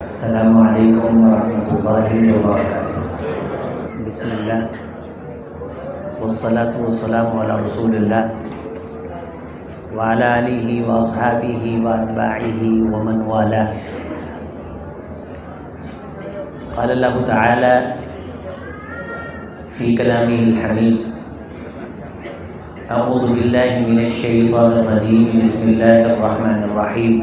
السلام علیکم ورحمۃ اللہ وبرکاتہ۔ بسم اللہ والصلاة والسلام علی رسول اللہ وعلی آلہ واصحابہ واتباعہ ومن والاه۔ قال اللہ تعالی فی کلامہ الحمید: اعوذ باللہ من الشیطان الرجیم، بسم اللہ الرحمن الرحیم۔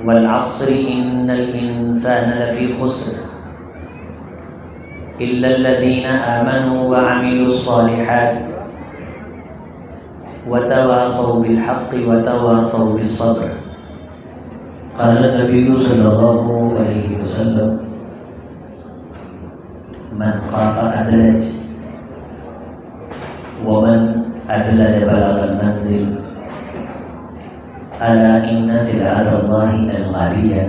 والعصر ان الانسان لفی خسر الا الذین آمنوا وعملوا الصالحات وتواصوا بالحق وتواصوا بالصبر۔ قال النبی صلی اللہ علیہ وسلم: من خاف ادلج ومن ادلج بلغ المنزل الا ان سلعة الله الغالیہ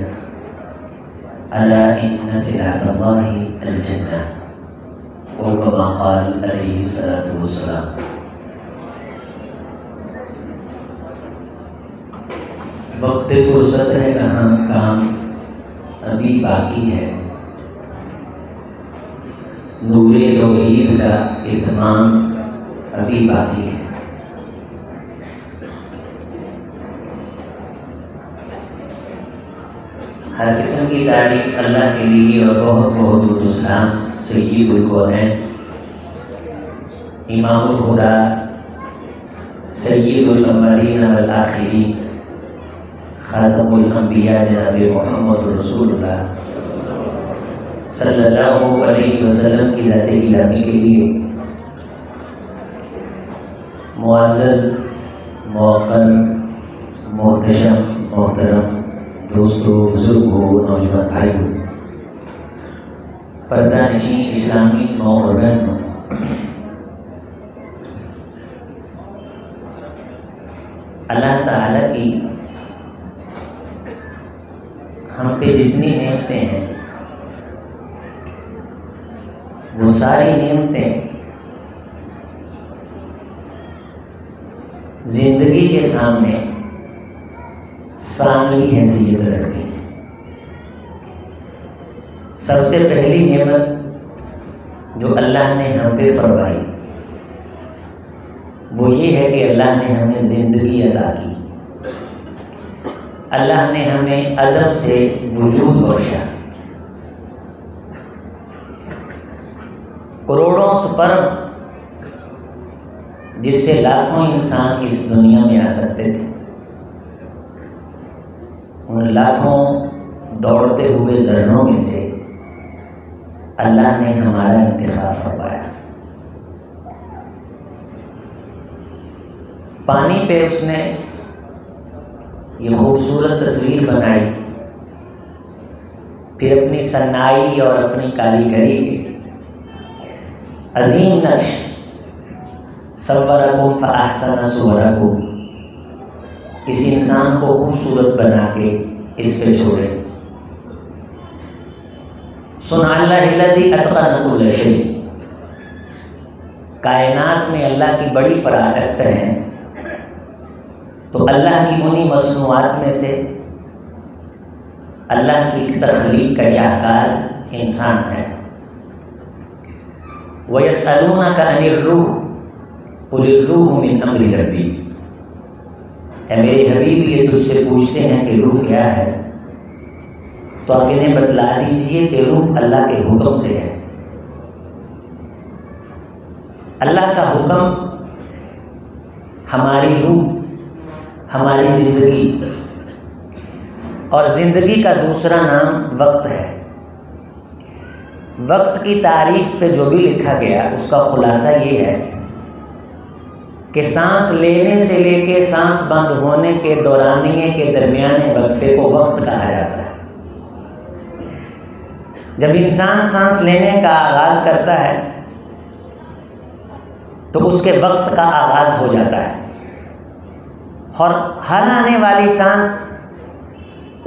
الا ان سلعة الله الجنہ، او کما قال علیہ الصلاۃ والسلام۔ وقت فرصت ہے کہاں، کام ابھی باقی ہے، نور توحید کا اتمام ابھی باقی ہے۔ ہر قسم کی تعریف اللہ کے لیے اور بہت بہت درود السلام سید الکونین، امام الہدیٰ، سید الاولین والآخرین، خاتم الانبیاء جناب محمد رسول اللہ صلی اللہ علیہ وسلم کی ذات گرامی کے لیے معزز، موقر، محتشم، محترم دوستو، بزرگوں، نوجوان بھائیوں، پردہ نشین اسلامی ماں اور بہنوں، اللہ تعالیٰ کی ہم پہ جتنی نعمتیں ہیں وہ ساری نعمتیں زندگی کے سامنے ثانوی حیثیت رکھتی ہیں۔ سب سے پہلی نعمت جو اللہ نے ہم پہ فرمائی وہ یہ ہے کہ اللہ نے ہمیں زندگی عطا کی، اللہ نے ہمیں عدم سے وجود بخشا۔ کروڑوں سپرم جس سے لاکھوں انسان اس دنیا میں آ سکتے تھے، ان لاکھوں دوڑتے ہوئے ذروں میں سے اللہ نے ہمارا انتخاب فرمایا۔ پانی پہ اس نے یہ خوبصورت تصویر بنائی، پھر اپنی صنائی اور اپنی کاریگری کے عظیم نقش صورکم فاحسن صورکم، اس انسان کو خوبصورت بنا کے اس پہ چھوڑے۔ صنع اللہ الذی اتقن کل شیء، کائنات میں اللہ کی بڑی پروڈکٹ ہیں، تو اللہ کی انہی مصنوعات میں سے اللہ کی تخلیق کا شاہکار انسان ہے۔ وَيَسْأَلُونَكَ عَنِ الرُّوحِ قُلِ الرُّوحُ مِنْ أَمْرِ رَبِّي، اے میرے حبیب یہ تجھ سے پوچھتے ہیں کہ روح کیا ہے، تو آپ انہیں بتلا دیجئے کہ روح اللہ کے حکم سے ہے۔ اللہ کا حکم ہماری روح، ہماری زندگی، اور زندگی کا دوسرا نام وقت ہے۔ وقت کی تعریف پہ جو بھی لکھا گیا اس کا خلاصہ یہ ہے کہ سانس لینے سے لے کے سانس بند ہونے کے دورانیے کے درمیانے وقفے کو وقت کہا جاتا ہے۔ جب انسان سانس لینے کا آغاز کرتا ہے تو اس کے وقت کا آغاز ہو جاتا ہے، اور ہر آنے والی سانس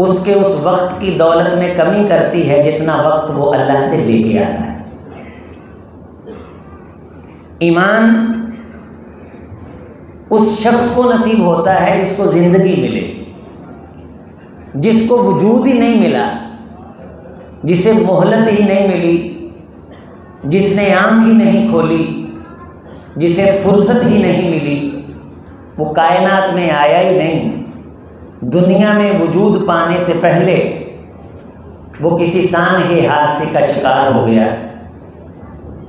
اس کے اس وقت کی دولت میں کمی کرتی ہے جتنا وقت وہ اللہ سے لے کے آتا ہے۔ ایمان اس شخص کو نصیب ہوتا ہے جس کو زندگی ملے، جس کو وجود ہی نہیں ملا، جسے مہلت ہی نہیں ملی، جس نے آنکھ ہی نہیں کھولی، جسے فرصت ہی نہیں ملی، وہ کائنات میں آیا ہی نہیں، دنیا میں وجود پانے سے پہلے وہ کسی سانحہ حادثے کا شکار ہو گیا،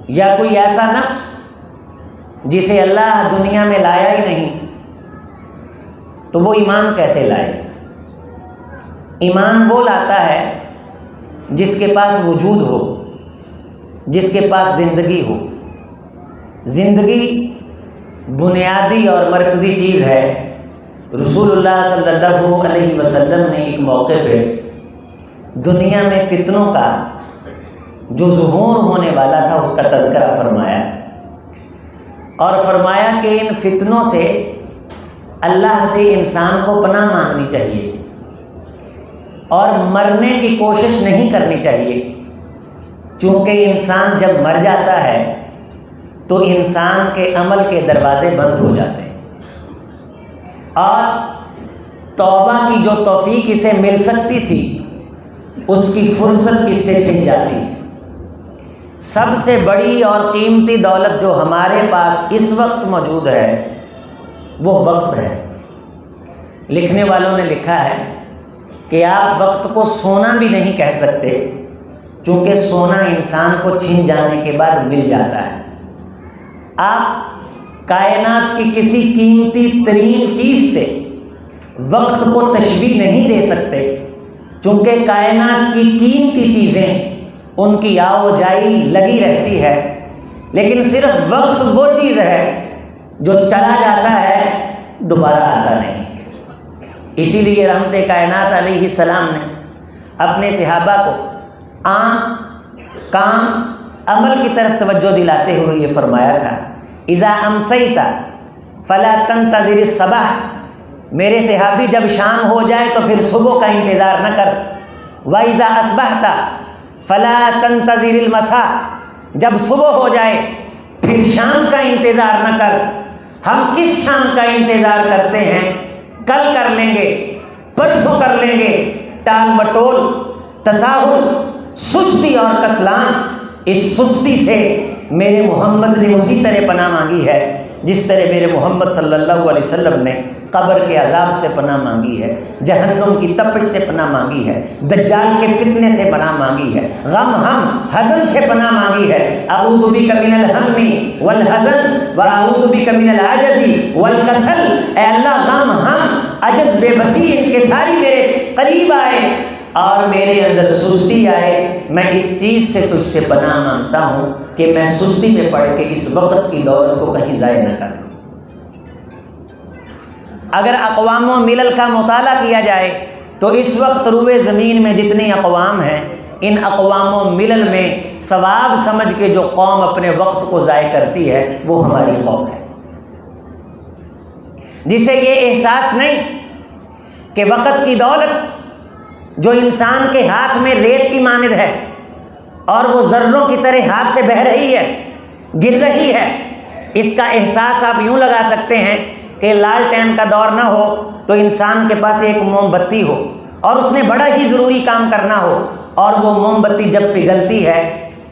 یا کوئی ایسا نفس جسے اللہ دنیا میں لایا ہی نہیں، تو وہ ایمان کیسے لائے؟ ایمان وہ لاتا ہے جس کے پاس وجود ہو، جس کے پاس زندگی ہو۔ زندگی بنیادی اور مرکزی چیز ہے۔ رسول اللہ صلی اللہ علیہ وسلم نے ایک موقع پہ دنیا میں فتنوں کا جو ظہور ہونے والا تھا اس کا تذکرہ فرمایا، اور فرمایا کہ ان فتنوں سے اللہ سے انسان کو پناہ مانگنی چاہیے اور مرنے کی کوشش نہیں کرنی چاہیے، چونکہ انسان جب مر جاتا ہے تو انسان کے عمل کے دروازے بند ہو جاتے ہیں، اور توبہ کی جو توفیق اسے مل سکتی تھی اس کی فرصت اس سے چھن جاتی ہے۔ سب سے بڑی اور قیمتی دولت جو ہمارے پاس اس وقت موجود ہے وہ وقت ہے۔ لکھنے والوں نے لکھا ہے کہ آپ وقت کو سونا بھی نہیں کہہ سکتے، چونکہ سونا انسان کو چھن جانے کے بعد مل جاتا ہے۔ آپ کائنات کی کسی قیمتی ترین چیز سے وقت کو تشبیہ نہیں دے سکتے، چونکہ کائنات کی قیمتی چیزیں ان کی آؤ جائی لگی رہتی ہے، لیکن صرف وقت وہ چیز ہے جو چلا جاتا ہے دوبارہ آتا نہیں۔ اسی لیے رحمت کائنات علیہ السلام نے اپنے صحابہ کو عام کام عمل کی طرف توجہ دلاتے ہوئے یہ فرمایا تھا، اذا امسیت فلا تنتظر الصباح، میرے صحابی جب شام ہو جائے تو پھر صبح کا انتظار نہ کر، واذا اصبحت فلا تنتظر المساء، جب صبح ہو جائے پھر شام کا انتظار نہ کر۔ ہم کس شام کا انتظار کرتے ہیں؟ کل کر لیں گے، پرسوں کر لیں گے، ٹال مٹول، تساہل، سستی اور کسلان۔ اس سستی سے میرے محمد نے اسی طرح پناہ مانگی ہے جس طرح میرے محمد صلی اللہ علیہ وسلم نے قبر کے عذاب سے پناہ مانگی ہے، جہنم کی تپش سے پناہ مانگی ہے، دجال کے فتنے سے پناہ مانگی ہے، غم ہم حزن سے پناہ مانگی ہے۔ اعوذ بک من الہم والحزن واعوذ بک من العجز والکسل، اے اللہ غم ہم عجز بے بسی انکساری میرے قریب آئے اور میرے اندر سستی آئے، میں اس چیز سے تجھ سے پناہ مانگتا ہوں کہ میں سستی میں پڑھ کے اس وقت کی دولت کو کہیں ضائع نہ کروں۔ اگر اقوام و ملل کا مطالعہ کیا جائے تو اس وقت روئے زمین میں جتنی اقوام ہیں، ان اقوام و ملل میں ثواب سمجھ کے جو قوم اپنے وقت کو ضائع کرتی ہے وہ ہماری قوم ہے، جسے یہ احساس نہیں کہ وقت کی دولت جو انسان کے ہاتھ میں ریت کی مانند ہے اور وہ ذروں کی طرح ہاتھ سے بہہ رہی ہے، گر رہی ہے، اس کا احساس آپ یوں لگا سکتے ہیں کہ لالٹین کا دور نہ ہو تو انسان کے پاس ایک موم بتی ہو اور اس نے بڑا ہی ضروری کام کرنا ہو، اور وہ موم بتی جب پگھلتی ہے،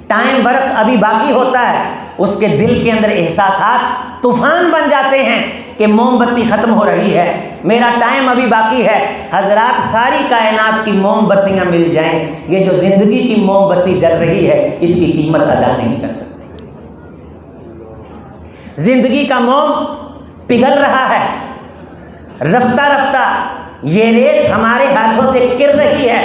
ٹائم برق ابھی باقی ہوتا ہے، اس کے دل کے اندر احساسات طوفان بن جاتے ہیں کہ موم بتی ختم ہو رہی ہے، میرا ٹائم ابھی باقی ہے۔ حضرات ساری کائنات کی موم بتیاں مل جائیں، یہ جو زندگی کی موم بتی جل رہی ہے اس کی قیمت ادا نہیں کر سکتی۔ زندگی کا موم پگھل رہا ہے، رفتہ رفتہ یہ ریت ہمارے ہاتھوں سے گر رہی ہے،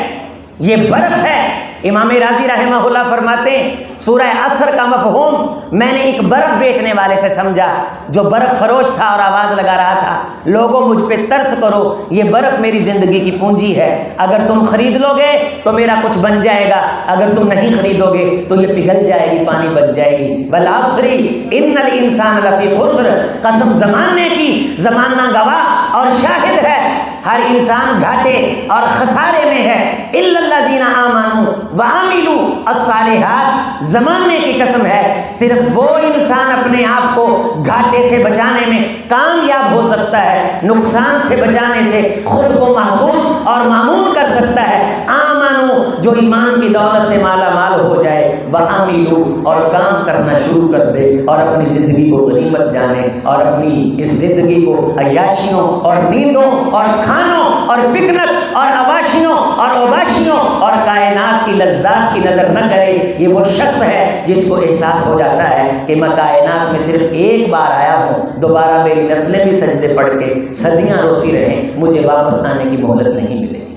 یہ برف ہے۔ امام رازی رحمہ اللہ فرماتے ہیں سورہ عصر کا مفہوم میں نے ایک برف بیچنے والے سے سمجھا جو برف فروش تھا اور آواز لگا رہا تھا، لوگوں مجھ پہ ترس کرو، یہ برف میری زندگی کی پونجی ہے، اگر تم خرید لو گے تو میرا کچھ بن جائے گا، اگر تم نہیں خریدو گے تو یہ پگھل جائے گی، پانی بن جائے گی۔ والعصر ان الانسان لفی خسر، قسم زمانے کی، زمانہ گواہ اور شاہد ہے، ہر انسان گھاٹے اور خسارے میں ہے، الا الذین آمنوا وعملوا الصالحات، زمانے کی قسم ہے صرف وہ انسان اپنے آپ کو گھاٹے سے بچانے میں کامیاب ہو سکتا ہے، نقصان سے بچانے سے خود کو محفوظ اور مامون کر سکتا ہے آمنو، جو ایمان کی دولت سے مالا مال ہو جائے، وعملوا، اور کام کرنا شروع کر دے اور اپنی زندگی کو غنیمت جانے اور اپنی اس زندگی کو عیاشیوں اور نیندوں اور کھانوں اور پکنک اور عواشیوں اور اوباشیوں اور کائنات کی لذات کی نظر نہ کرے۔ یہ وہ شخص ہے جس کو احساس ہو جاتا ہے کہ میں کائنات میں صرف ایک بار آیا ہوں، دوبارہ میری نسلیں بھی سجدے پڑھ کے صدیاں روتی رہیں، مجھے واپس آنے کی مہلت نہیں ملے گی۔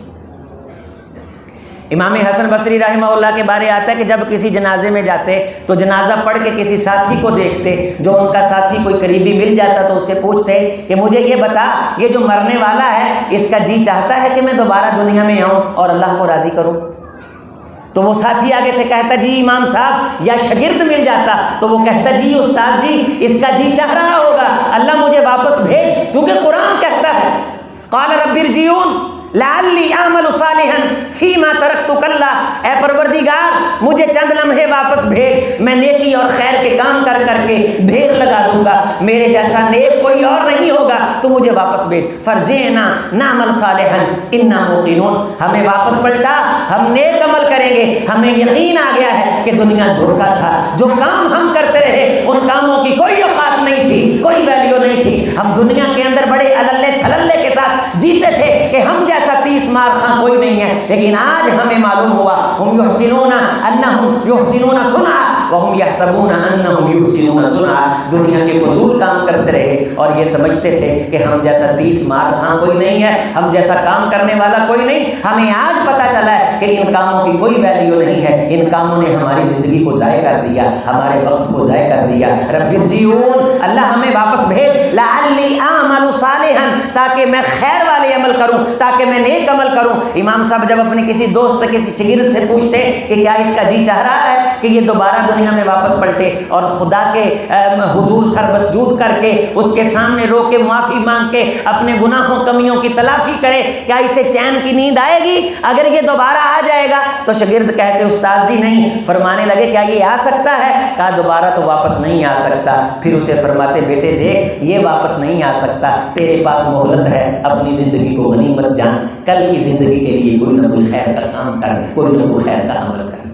امام حسن بصری رحمہ اللہ کے بارے آتا ہے کہ جب کسی جنازے میں جاتے تو جنازہ پڑھ کے کسی ساتھی کو دیکھتے، جو ان کا ساتھی کوئی قریبی مل جاتا تو اس سے پوچھتے کہ مجھے یہ بتا، یہ جو مرنے والا ہے اس کا جی چاہتا ہے کہ میں دوبارہ دنیا میں آؤں اور اللہ کو راضی کروں؟ تو وہ ساتھی آگے سے کہتا جی امام صاحب، یا شاگرد مل جاتا تو وہ کہتا جی استاد جی اس کا جی چاہ رہا ہوگا اللہ مجھے واپس بھیج، کیونکہ قرآن کہتا ہے قال رب ارجعون لعلی اعمل صالحا فیما ترکت کلا، اے پروردگار مجھے چند لمحے واپس بھیج، میں نیکی اور خیر کے کام کر کر کے ڈھیر لگا دوں گا، میرے جیسا نیک کوئی اور نہیں ہوگا، تو مجھے واپس بھیج۔ فرجعنا نعمل صالحا انا موقنون، ہمیں واپس پلٹا، ہم نیک عمل کریں گے، ہمیں یقین آ گیا ہے کہ دنیا دھوکا تھا، جو کام ہم کرتے رہے ان کاموں کی کوئی اوقات نہیں تھی، کوئی ویلیو نہیں تھی، ہم دنیا کے اندر بڑے اللے تھللے کے ساتھ جیتے تھے کہ ہم جیسا 30 مار خاں کوئی نہیں ہے، لیکن آج ہمیں معلوم ہوا ہم یحسنون انہم یحسنون صنعا وہم یحسبون انہم یحسنون صنعا، دنیا کے فضول کام کرتے رہے اور یہ سمجھتے تھے کہ ہم جیسا 30 مار خاں کوئی نہیں ہے، ہم جیسا کام کرنے والا کوئی نہیں، ہمیں آج پتا چلا ہے کہ ان کاموں کی کوئی ویلیو نہیں ہے، ان کاموں نے ہماری زندگی کو ضائع کر دیا، ہمارے وقت کو ضائع کر دیا۔ رب ارجعون، اللہ ہمیں واپس بھیج، لعلی اعمل صالحا، تاکہ میں خیر والے عمل کروں، تاکہ میں نیک عمل کروں۔ امام صاحب جب اپنے کسی دوست کسی شاگرد سے پوچھتے کہ کیا اس کا جی چاہ رہا ہے کہ یہ دوبارہ دنیا میں واپس پلٹے اور خدا کے حضور سر مسجود کر کے اس کے سامنے رو کے معافی مانگ کے اپنے گناہوں کمیوں کی تلافی کرے، کیا اسے چین کی نیند آئے گی اگر یہ دوبارہ آ جائے گا؟ تو شاگرد کہتے استاد جی نہیں۔ فرمانے لگے کیا یہ آ سکتا ہے؟ کہا دوبارہ تو واپس نہیں آ سکتا۔ پھر اسے فرماتے بیٹے دیکھ، یہ واپس نہیں آ سکتا، تیرے پاس مہلت ہے، اپنی زندگی کو غنیمت جان، کل کی زندگی کے لیے کوئی نہ کوئی خیر کا کام کر، کوئی نہ کوئی خیر کا عمل کر۔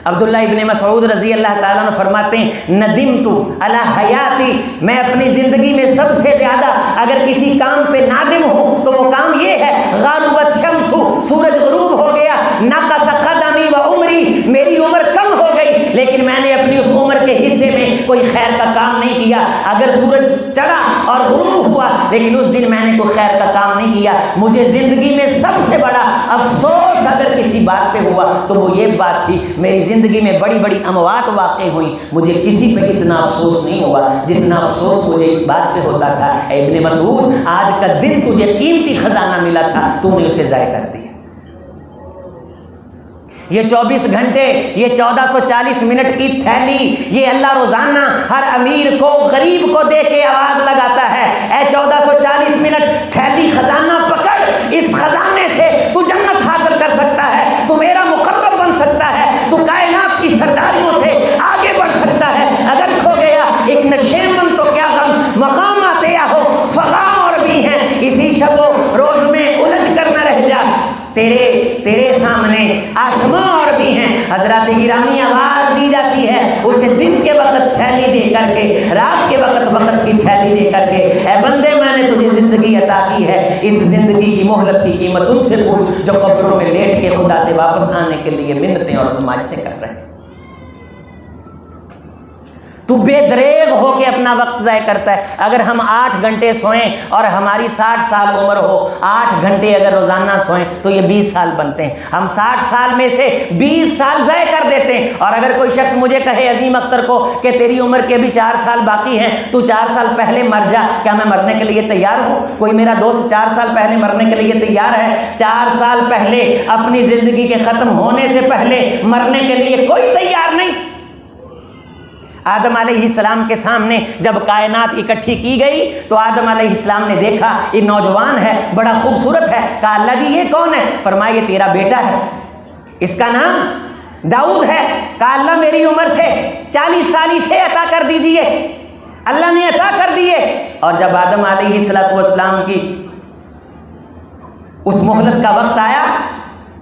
عبداللہ ابن مسعود رضی اللہ تعالیٰ عنہ فرماتے ہیں ندمت علی حیاتی، میں اپنی زندگی میں سب سے زیادہ اگر کسی کام پہ نادم ہوں تو وہ کام یہ ہے، غاربت شمس، سورج غروب ہو گیا، نقص قدمی و عمری، میری عمر کم ہو گئی لیکن میں نے اپنی اس عمر کے حصے میں کوئی خیر کا کام نہیں کیا۔ اگر سورج چڑھا اور غروب ہوا لیکن اس دن میں نے کوئی خیر کا کام نہیں کیا، مجھے زندگی میں سب سے بڑا افسوس اگر کسی بات پہ ہوا تو وہ یہ بات تھی، میری زندگی میں بڑی بڑی اموات واقع ہوئیں، مجھے کسی پہ اتنا افسوس نہیں ہوا جتنا افسوس مجھے اس بات پہ ہوتا تھا اے ابن مسعود، آج کا دن تجھے قیمتی خزانہ ملا تھا، تو نے اسے ضائع کر دیا۔ یہ 24 گھنٹے، یہ 1440 منٹ کی تھیلی، یہ اللہ روزانہ ہر امیر کو غریب کو دے کے آواز لگاتا ہے اے 1440 منٹ تھیلی خزانہ پکڑ، اس خزانے سے تو جنت حاصل کر سکتا ہے، تو میرا مقرب بن سکتا ہے، تو کائنات کی سرداریوں سے آگے بڑھ سکتا ہے۔ اگر کھو گیا ایک نشیمن تو کیا غم، مقامات یا ہو فغا اور بھی ہیں، اسی شب و روز میں الجھ کر نہ رہ جا، تیرے سامنے آسماں اور بھی ہیں۔ حضرات گرامی آواز دی جاتی ہے اسے دن کے وقت تھیلی دے کر کے، رات کے وقت وقت کی تھیلی دے کر کے، اے بندے میں نے تجھے زندگی عطا کی ہے، اس زندگی کی مہلت کی قیمت ان سے پوچھ جو قبروں میں لیٹ کے خدا سے واپس آنے کے لیے منتیں اور سماجتیں کر رہے ہیں۔ تو بے دریغ ہو کے اپنا وقت ضائع کرتا ہے۔ اگر ہم 8 گھنٹے سوئیں اور ہماری 60 سال عمر ہو، 8 گھنٹے اگر روزانہ سوئیں تو یہ 20 سال بنتے ہیں، ہم 60 سال میں سے 20 سال ضائع کر دیتے ہیں۔ اور اگر کوئی شخص مجھے کہے عظیم اختر کو کہ تیری عمر کے ابھی 4 سال باقی ہیں، تو 4 سال پہلے مر جا، کیا میں مرنے کے لیے تیار ہوں؟ کوئی میرا دوست 4 سال پہلے مرنے کے لیے تیار ہے؟ 4 سال پہلے اپنی زندگی کے ختم ہونے سے پہلے مرنے کے لیے کوئی تیار نہیں۔ آدم علیہ السلام کے سامنے جب کائنات اکٹھی کی گئی تو آدم علیہ السلام نے دیکھا یہ نوجوان ہے، بڑا خوبصورت ہے، کہا اللہ جی یہ کون ہے؟ فرمایا یہ تیرا بیٹا ہے، اس کا نام داؤد ہے۔ کہا اللہ میری عمر سے 40 سال اسے عطا کر دیجئے، اللہ نے عطا کر دیے۔ اور جب آدم علیہ السلام کی اس مہلت کا وقت آیا،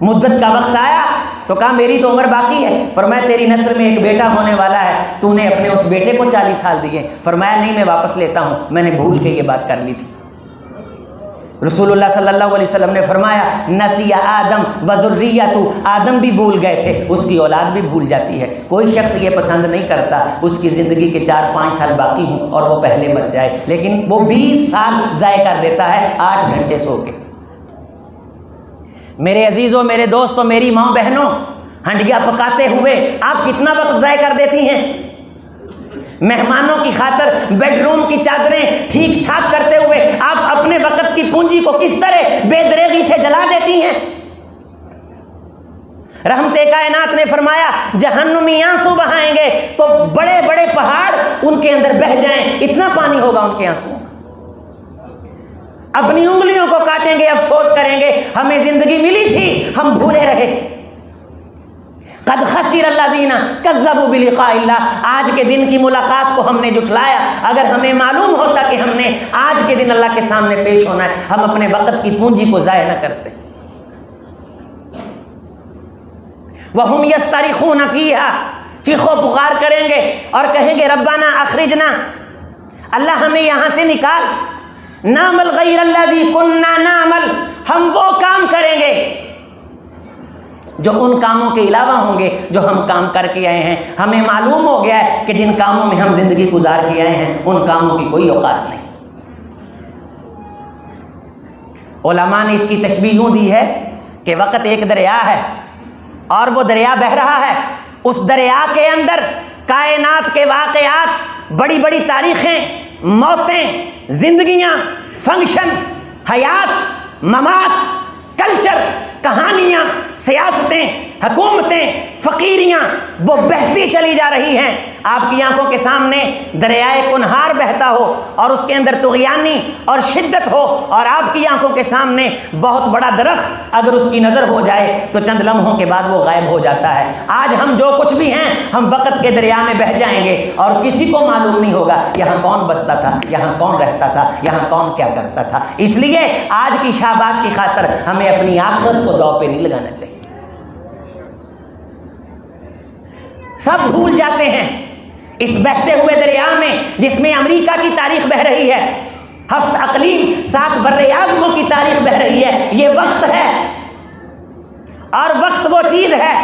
مدت کا وقت آیا تو کہا میری تو عمر باقی ہے. فرمایا تیری نسل میں ایک بیٹا ہونے والا ہے، تو نے اپنے اس بیٹے کو 40 سال دیے. فرمایا نہیں، میں واپس لیتا ہوں، میں نے بھول کے یہ بات کر لی تھی. رسول اللہ صلی اللہ علیہ وسلم نے فرمایا نسی آدم وذریتہ، آدم بھی بھول گئے تھے، اس کی اولاد بھی بھول جاتی ہے. کوئی شخص یہ پسند نہیں کرتا اس کی زندگی کے 4-5 سال باقی ہوں اور وہ پہلے مر جائے، لیکن وہ 20 سال ضائع کر دیتا ہے 8 گھنٹے سو کے. میرے عزیزوں، میرے دوستوں، میری ماں بہنوں، ہنڈیا پکاتے ہوئے آپ کتنا وقت ضائع کر دیتی ہیں؟ مہمانوں کی خاطر بیڈ روم کی چادریں ٹھیک ٹھاک کرتے ہوئے آپ اپنے وقت کی پونجی کو کس طرح بے دریغی سے جلا دیتی ہیں؟ رحمت کائنات نے فرمایا جہنمی آنسو بہائیں گے تو بڑے بڑے پہاڑ ان کے اندر بہہ جائیں، اتنا پانی ہوگا ان کے آنسوؤں کا. اپنی انگلیوں کو کاٹیں گے، افسوس کریں گے ہمیں زندگی ملی تھی، ہم بھولے رہے. قد خسر الذین کذبوا بلقاء اللہ، آج کے دن کی ملاقات کو ہم نے جھٹلایا. اگر ہمیں معلوم ہوتا کہ ہم نے آج کے دن اللہ کے سامنے پیش ہونا ہے، ہم اپنے وقت کی پونجی کو ضائع نہ کرتے. وَهُمْ يَسْتَرِخُونَ فِيهَا، چیخو پکار کریں گے اور کہیں گے ربنا اخرجنا، اللہ ہمیں یہاں سے نکال. نعمل غیر الذی کننا نعمل، ہم وہ کام کریں گے جو ان کاموں کے علاوہ ہوں گے جو ہم کام کر کے آئے ہیں. ہمیں معلوم ہو گیا ہے کہ جن کاموں میں ہم زندگی گزار کے آئے ہیں ان کاموں کی کوئی اوقات نہیں. علماء نے اس کی تشبیہ یوں دی ہے کہ وقت ایک دریا ہے اور وہ دریا بہہ رہا ہے، اس دریا کے اندر کائنات کے واقعات، بڑی بڑی تاریخیں، موتیں، زندگیاں، فنکشن، حیات، ممات، کلچر، کہانیاں، سیاستیں، حکومتیں، فقیریاں، وہ بہتی چلی جا رہی ہیں. آپ کی آنکھوں کے سامنے دریائے کنہار بہتا ہو اور اس کے اندر طغیانی اور شدت ہو، اور آپ کی آنکھوں کے سامنے بہت بڑا درخت اگر اس کی نظر ہو جائے تو چند لمحوں کے بعد وہ غائب ہو جاتا ہے. آج ہم جو کچھ بھی ہیں ہم وقت کے دریا میں بہہ جائیں گے اور کسی کو معلوم نہیں ہوگا یہاں کون بستا تھا، یہاں کون رہتا تھا، یہاں کون کیا کرتا تھا. اس لیے آج کی شاباش کی خاطر ہمیں اپنی آخرت کو داؤ پہ نہیں لگانا چاہیے. سب بھول جاتے ہیں اس بہتے ہوئے دریا میں جس میں امریکہ کی تاریخ بہہ رہی ہے، 7 اقلیم، 7 بر اعظموں کی تاریخ بہہ رہی ہے. یہ وقت ہے، اور وقت وہ چیز ہے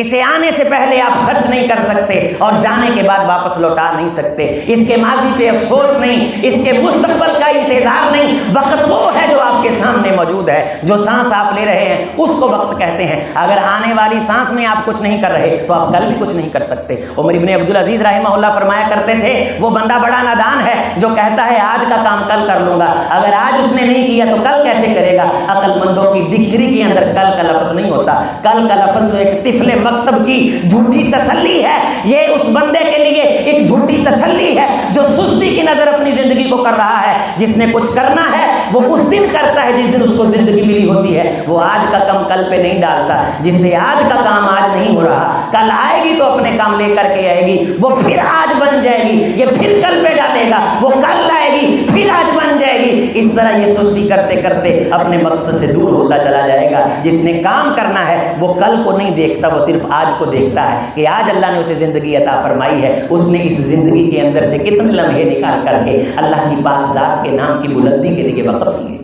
اسے آنے سے پہلے آپ خرچ نہیں کر سکتے اور جانے کے بعد واپس لوٹا نہیں سکتے. اس کے ماضی پہ افسوس نہیں، اس کے مستقبل کا انتظار نہیں. وقت وہ ہے جو آپ کے سامنے موجود ہے. جو سانس آپ لے رہے ہیں اس کو وقت کہتے ہیں. اگر آنے والی سانس میں آپ کچھ نہیں کر رہے تو آپ کل بھی کچھ نہیں کر سکتے. عمر ابن عبدالعزیز رحمہ اللہ فرمایا کرتے تھے وہ بندہ بڑا نادان ہے جو کہتا ہے آج کا کام کل کر لوں گا، اگر آج اس نے نہیں کیا تو کل کیسے کرے گا. عقل مندوں کی ڈکشنری کے اندر کل کا لفظ نہیں ہوتا. کل کا لفظ تو ایک طفل مکتب کی جھوٹی تسلی ہے. یہ اس بندے کے لیے ایک جھوٹی تسلی ہے جو سستی کی نظر اپنی زندگی کو کر رہا ہے. جس نے کچھ کرنا ہے وہ اس دن کرتا ہے جس دن اس کو زندگی ملی ہوتی ہے. وہ آج کا کام کل پہ نہیں ڈالتا. جس سے آج کا کام آج نہیں ہو رہا، کل آئے گی تو اپنے کام لے کر کے آئے گی، وہ پھر آج بن جائے گی. یہ پھر کل پہ ڈالے گا، وہ کل آئے گی پھر آج بن جائے گی. اس طرح یہ سستی کرتے کرتے اپنے مقصد سے دور ہوتا چلا جائے گا. جس نے کام کرنا ہے وہ کل کو نہیں دیکھتا، وہ صرف آج کو دیکھتا ہے کہ آج اللہ نے اسے زندگی عطا فرمائی ہے. اس نے اس زندگی کے اندر سے کتنے لمحے نکال کر کے اللہ کی پاک ذات کے نام کی بلندی کے لیے وقف کیے.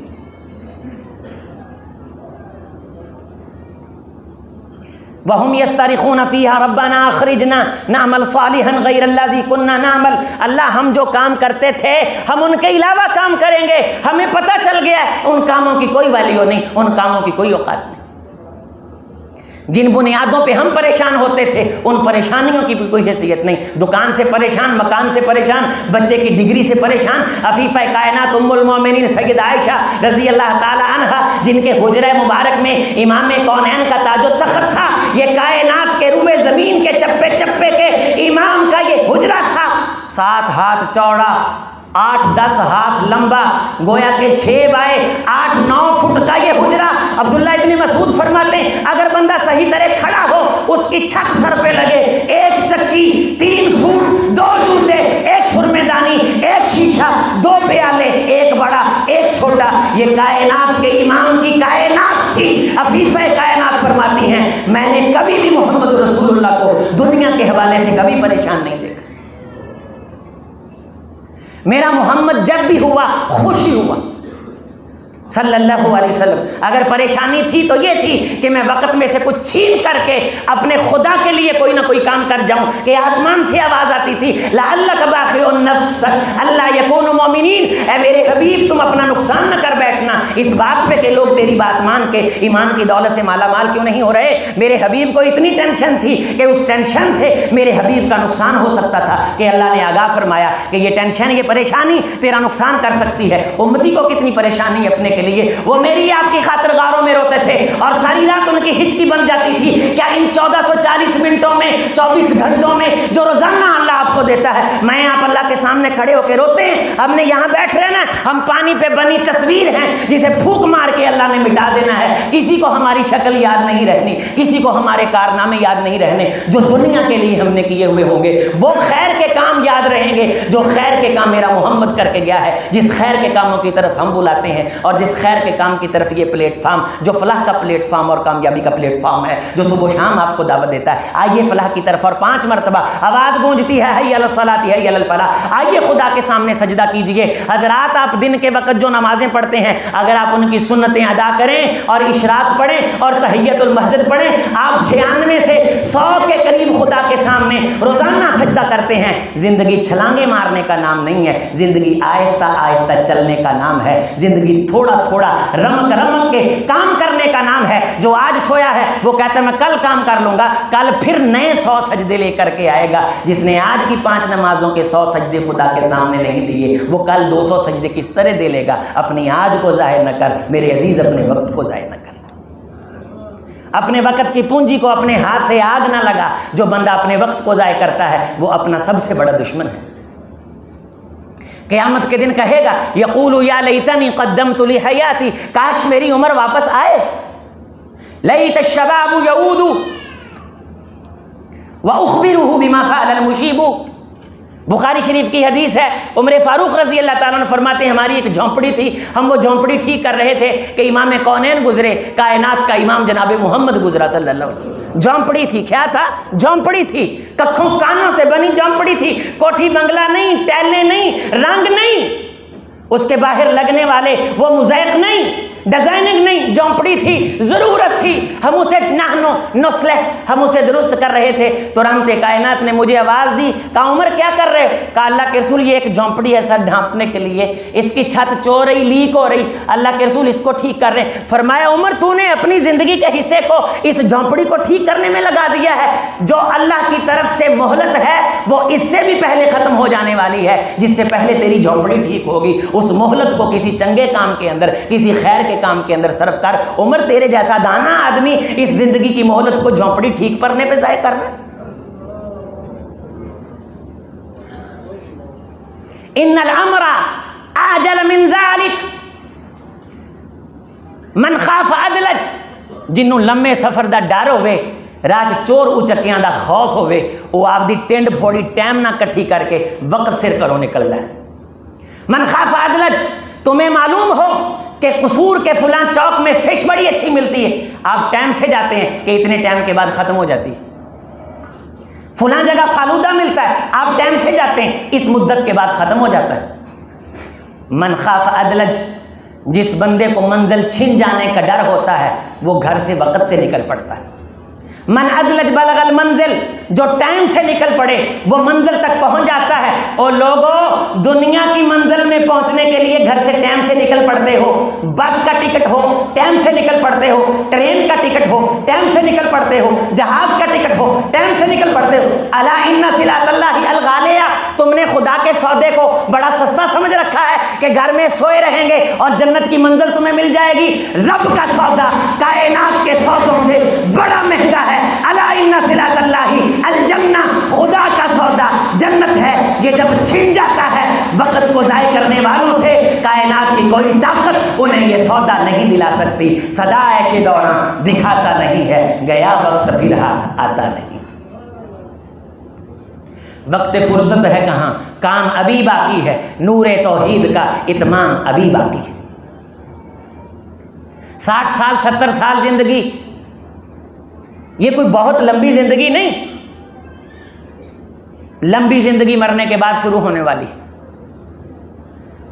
وَهُمْ يَسْتَرِخُونَ فِيهَا رَبَّنَا أَخْرِجْنَا نَعْمَلْ صَالِحًا غَيْرَ الَّذِي كُنَّا نَعْمَلْ. اللہ ہم جو کام کرتے تھے ہم ان کے علاوہ کام کریں گے. ہمیں پتہ چل گیا ان کاموں کی کوئی ویلیو نہیں، ان کاموں کی کوئی اوقات نہیں. جن بنیادوں پہ ہم پریشان ہوتے تھے ان پریشانیوں کی بھی کوئی حیثیت نہیں. دکان سے پریشان، مکان سے پریشان، بچے کی ڈگری سے پریشان. عفیفہ کائنات ام المومنین سید عائشہ رضی اللہ تعالی عنہا جن کے حجرہ مبارک میں امام کونین کا تاج و تخت تھا، یہ کائنات کے روئے زمین کے چپے چپے کے امام کا یہ حجرہ تھا. 7 ہاتھ چوڑا، 8-10 ہاتھ لمبا، گویا کہ 6 بائی 8-9 فٹ کا یہ حجرہ. عبداللہ ابن مسعود فرماتے ہیں اگر بندہ صحیح طرح کھڑا ہو اس کی چھت سر پہ لگے، 1 چکی، 3 سوٹ، 2 جوتے، 1 سرمے دانی، 1 شیشہ، 2 پیالے، 1 بڑا 1 چھوٹا. یہ کائنات کے امام کی کائنات ہی عفیفہ کائنات فرماتی ہیں میں نے کبھی بھی محمد رسول اللہ کو دنیا کے حوالے سے کبھی پریشان نہیں دیکھا. میرا محمد جب بھی ہوا خوشی ہوا صلی اللہ علیہ وسلم. اگر پریشانی تھی تو یہ تھی کہ میں وقت میں سے کچھ چھین کر کے اپنے خدا کے لیے کوئی نہ کوئی کام کر جاؤں, کہ آسمان سے آواز آتی تھی لعلک باخع نفسک الا یکونوا مؤمنین, اے میرے حبیب تم اپنا نقصان نہ کر بیٹھنا اس بات پہ کہ لوگ تیری بات مان کے ایمان کی دولت سے مالا مال کیوں نہیں ہو رہے. میرے حبیب کو اتنی ٹینشن تھی کہ اس ٹینشن سے میرے حبیب کا نقصان ہو سکتا تھا, کہ اللہ نے آگاہ فرمایا کہ یہ ٹینشن, یہ پریشانی تیرا نقصان کر سکتی ہے. امتی کو کتنی پریشانی اپنے کے لیے, وہ میری آپ کی خاطر غاروں میں روتے تھے اور ساری رات ان کی ہچکی بن جاتی تھی. کیا ان 1440 منٹوں میں 24 گھنٹوں میں جو روزانہ اللہ آپ کو دیتا ہے, میں آپ اللہ کے سامنے کھڑے ہو کے روتے ہیں. ہم نے یہاں بیٹھ رہنا, ہم پانی پہ بنی تصویر ہیں جسے پھونک مار کے اللہ نے مٹا دینا ہے. کسی کو ہماری شکل یاد نہیں رہنی, کسی کو ہمارے کارنامے یاد نہیں رہنے. جو دنیا کے لیے ہم نے کیے ہوئے ہوں گے وہ خیر کے کام یاد رہیں گے, جو خیر کے کام میرا محمد کر کے گیا ہے, جس خیر کے کاموں کی طرف ہم بلاتے ہیں اور جس خیر کے کام کی طرف یہ پلیٹ فارم جو فلاح کا پلیٹ فارم اور کامیابی کا پلیٹ فارم ہے, جو صبح و شام آپ کو دعوت دیتا ہے آئیے فلاح کی طرف. اور 5 مرتبہ آواز گونجتی ہے حی علی الصلاۃ حی علی الفلاح, آئیے خدا کے سامنے سجدہ کیجئے. حضرات آپ دن کے وقت جو نمازیں پڑھتے ہیں اگر آپ ان کی سنتیں ادا کریں اور اشراق پڑھیں اور تحیت المسجد پڑھیں, آپ 96 سے 100 کے قریب خدا کے سامنے روزانہ سجدہ کرتے ہیں. زندگی چھلانگیں مارنے کا نام نہیں ہے, زندگی آہستہ آہستہ چلنے کا نام ہے. زندگی تھوڑا تھوڑا رمک رمک کے کام کرنے کا نام ہے. جو آج سویا ہے وہ کہتا ہے میں کل کام کر لوں گا, کل پھر نئے 100 سجدے لے کر کے آئے گا. جس نے آج کی 5 نمازوں کے 100 سجدے خدا کے سامنے نہیں دیے وہ کل 200 سجدے کس طرح دے لے گا. اپنی آج کو ضائع نہ کر میرے عزیز, اپنے وقت کو ضائع نہ کر. اپنے وقت کی پونجی کو اپنے ہاتھ سے آگ نہ لگا. جو بندہ اپنے وقت کو ضائع کرتا ہے وہ اپنا سب سے بڑا دشمن ہے. قیامت کے دن کہے گا یقول یا لیتنی قدمت لحیاتی, کاش میری عمر واپس آئے. لیت الشباب یعود واخبره بما فعل المشیب. بخاری شریف کی حدیث ہے, عمر فاروق رضی اللہ تعالیٰ عنہ فرماتے ہیں ہماری ایک جھونپڑی تھی, ہم وہ جھونپڑی ٹھیک کر رہے تھے کہ امام کونین گزرے, کائنات کا امام جناب محمد گزرا صلی اللہ علیہ وسلم. جھونپڑی تھی, کیا تھا؟ جھونپڑی تھی, ککھوں کانوں سے بنی جھونپڑی تھی. کوٹھی بنگلہ نہیں, ٹیلیں نہیں, رنگ نہیں, اس کے باہر لگنے والے وہ مزیق نہیں, ڈیزائننگ نہیں, جھونپڑی تھی, ضرورت تھی. ہم اسے نسلح ہم اسے درست کر رہے تھے تو رحمت کائنات نے مجھے آواز دی, کہا عمر کیا کر رہے ہو؟ کہا اللہ کے رسول یہ ایک جھونپڑی ہے سر ڈھانپنے کے لیے, اس کی چھت چو رہی, لیک ہو رہی, اللہ کے رسول اس کو ٹھیک کر رہے. فرمایا عمر تو نے اپنی زندگی کے حصے کو اس جھونپڑی کو ٹھیک کرنے میں لگا دیا ہے. جو اللہ کی طرف سے مہلت ہے وہ اس سے بھی پہلے ختم ہو جانے والی ہے, جس سے پہلے تیری جھونپڑی ٹھیک ہوگی. اس مہلت کو کسی چنگے کام کے اندر, کسی خیر کے کام کے اندر صرف کر. عمر تیرے جیسا دانا آدمی اس زندگی کی مہلت کو جھونپڑی ٹھیک کرنے پہ ضائع کر رہا ہے. ان الامر اعجل من ذلك من خاف ادلج. جنوں لمے سفر دا ڈر ہوئے, راج چور اچکیاں دا خوف ہوئے, وہ آپ دی ٹینڈ پھوڑی ٹائم نہ کٹھی کر کے وقت سر کروں نکلدا ہے. من خاف ادلج, تمہیں معلوم ہو کہ قصور کے فلاں چوک میں فش بڑی اچھی ملتی ہے, آپ ٹائم سے جاتے ہیں کہ اتنے ٹائم کے بعد ختم ہو جاتی ہے. فلاں جگہ فالودہ ملتا ہے, آپ ٹائم سے جاتے ہیں, اس مدت کے بعد ختم ہو جاتا ہے. من خاف ادلج, جس بندے کو منزل چھن جانے کا ڈر ہوتا ہے وہ گھر سے وقت سے نکل پڑتا ہے. من ادلج بلغ المنزل, جو ٹائم سے نکل پڑے وہ منزل تک پہنچ جاتا ہے. اور لوگوں دنیا کی منزل میں پہنچنے کے لیے گھر سے ٹائم سے نکل پڑتے ہو, بس کا ٹکٹ ہو ٹائم سے نکل پڑتے ہو, ٹرین کا ٹکٹ ہو ٹائم سے نکل پڑتے ہو, جہاز کا ٹکٹ ہو ٹائم سے نکل پڑتے ہو. الا ان صلات اللہ الغالیہ, تم نے خدا کے سودے کو بڑا سستا سمجھ رکھا ہے کہ گھر میں سوئے رہیں گے اور جنت کی منزل تمہیں مل جائے گی. رب کا سودا کائنات کے سودوں سے بڑا مہنگا ہے. الا ان صلات اللہ الجنہ, خدا کا سودا جنت ہے. یہ جب چھن جاتا ہے وقت کو ضائع کرنے والوں سے, کائنات کی کوئی طاقت انہیں یہ سودا نہیں دلا سکتی. صدا عیش دوراں دکھاتا نہیں ہے, گیا وقت پھر ہاتھ آتا نہیں. وقت فرصت ہے کہاں, کام ابھی باقی ہے, نور توحید کا اتمام ابھی باقی ہے. 60 سال 70 سال زندگی، یہ کوئی بہت لمبی زندگی نہیں، لمبی زندگی مرنے کے بعد شروع ہونے والی،